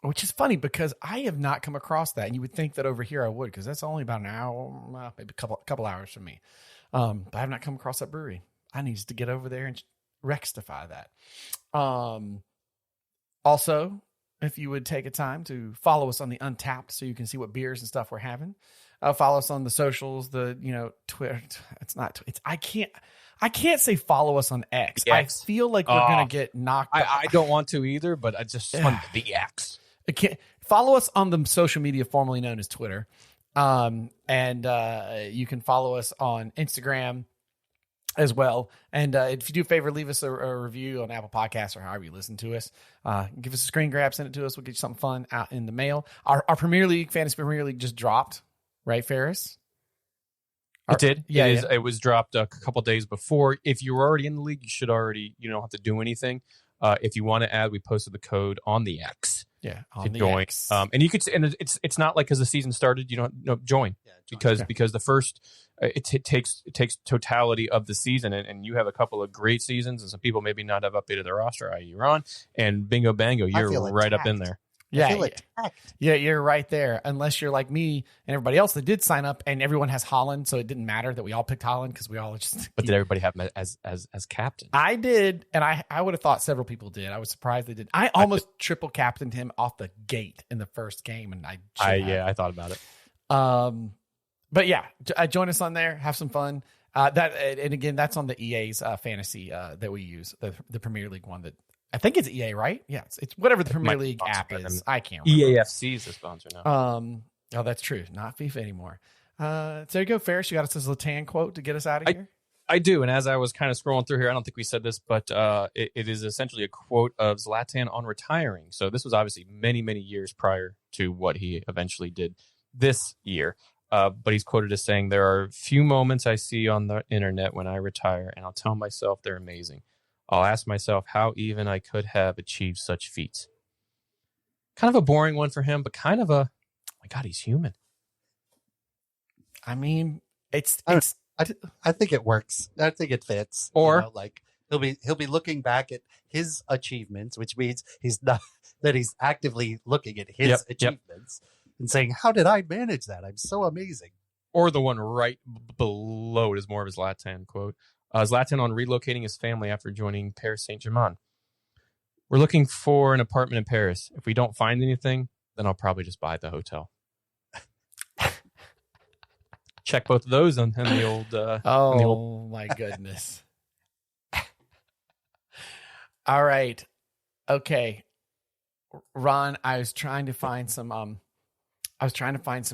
Speaker 1: Which is funny because I have not come across that. And you would think that over here I would, because that's only about an hour, maybe a couple hours from me. But I have not come across that brewery. I need to get over there and rectify that. Also, if you would take a time to follow us on the Untapped so you can see what beers and stuff we're having. Follow us on the socials, Twitter. I can't say follow us on X. I feel like we're going to get knocked.
Speaker 2: I don't want to either, but I just want the X.
Speaker 1: Follow us on the social media formerly known as Twitter. And you can follow us on Instagram as well. And if you do a favor, leave us a review on Apple Podcasts or however you listen to us. Give us a screen grab, send it to us. We'll get you something fun out in the mail. Our Fantasy Premier League just dropped, right, Ferris?
Speaker 2: It did. Yeah, it was dropped a couple days before. If you were already in the league, you don't have to do anything. If you want to add, we posted the code on the X.
Speaker 1: Yeah, on the
Speaker 2: join.
Speaker 1: X.
Speaker 2: And you could, and it's not like as the season started, you don't join. Because the first it takes totality of the season, and you have a couple of great seasons, and some people maybe not have updated their roster, i.e. Ron, and bingo bango, you're right up in there.
Speaker 1: Yeah, you're right there. Unless you're like me and everybody else that did sign up, and everyone has Holland, so it didn't matter that we all picked Holland because we all just.
Speaker 2: But did everybody have him as captain?
Speaker 1: I did, and I would have thought several people did. I was surprised they did. I almost triple captained him off the gate in the first game, and I
Speaker 2: thought about it.
Speaker 1: But yeah, join us on there, have some fun. And again, that's on the EA's fantasy that we use, the Premier League one that. I think it's EA, right? Yeah, it's whatever the Premier League app is. I can't remember.
Speaker 2: EAFC is the sponsor now.
Speaker 1: Oh, that's true. Not FIFA anymore. So there you go, Ferris. You got us this Zlatan quote to get us out of here?
Speaker 2: I do. And as I was kind of scrolling through here, I don't think we said this, but it is essentially a quote of Zlatan on retiring. So this was obviously many, many years prior to what he eventually did this year. But he's quoted as saying, "There are few moments I see on the internet when I retire, and I'll tell myself they're amazing. I'll ask myself how even I could have achieved such feats." Kind of a boring one for him, but kind of a, oh my God, he's human.
Speaker 1: I mean,
Speaker 3: I think it works. I think it fits.
Speaker 2: Or
Speaker 3: he'll be looking back at his achievements, which means he's actively looking at his achievements and saying, "How did I manage that? I'm so amazing."
Speaker 2: Or the one right below it is more of his Zlatan quote. Zlatan on relocating his family after joining Paris Saint-Germain. "We're looking for an apartment in Paris. If we don't find anything, then I'll probably just buy the hotel." Check both of those on the old.
Speaker 1: My goodness. All right. Okay. Ron, I was trying to find some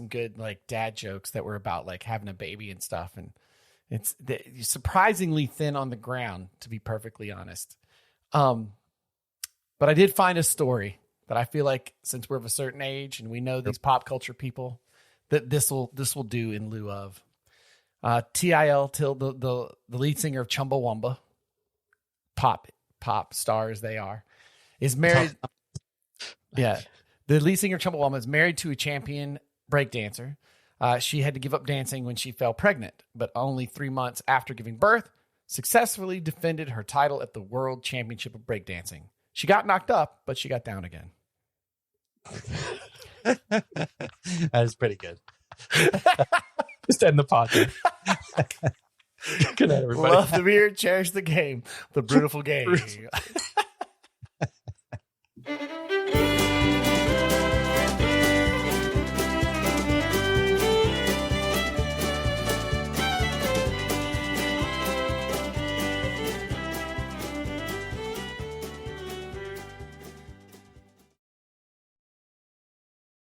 Speaker 1: good like dad jokes that were about like having a baby and stuff, and it's surprisingly thin on the ground, to be perfectly honest. But I did find a story that I feel like, since we're of a certain age and we know these pop culture people, that this will do in lieu of. TIL, Till, the lead singer of Chumbawamba, pop stars they are, is married. Yeah, the lead singer of Chumbawamba is married to a champion breakdancer. She had to give up dancing when she fell pregnant, but only 3 months after giving birth, successfully defended her title at the World Championship of Breakdancing. She got knocked up, but she got down again.
Speaker 3: That is pretty good.
Speaker 2: Just end the podcast. Good night, everybody.
Speaker 1: Love the beer, cherish the game. The Brewtiful Game.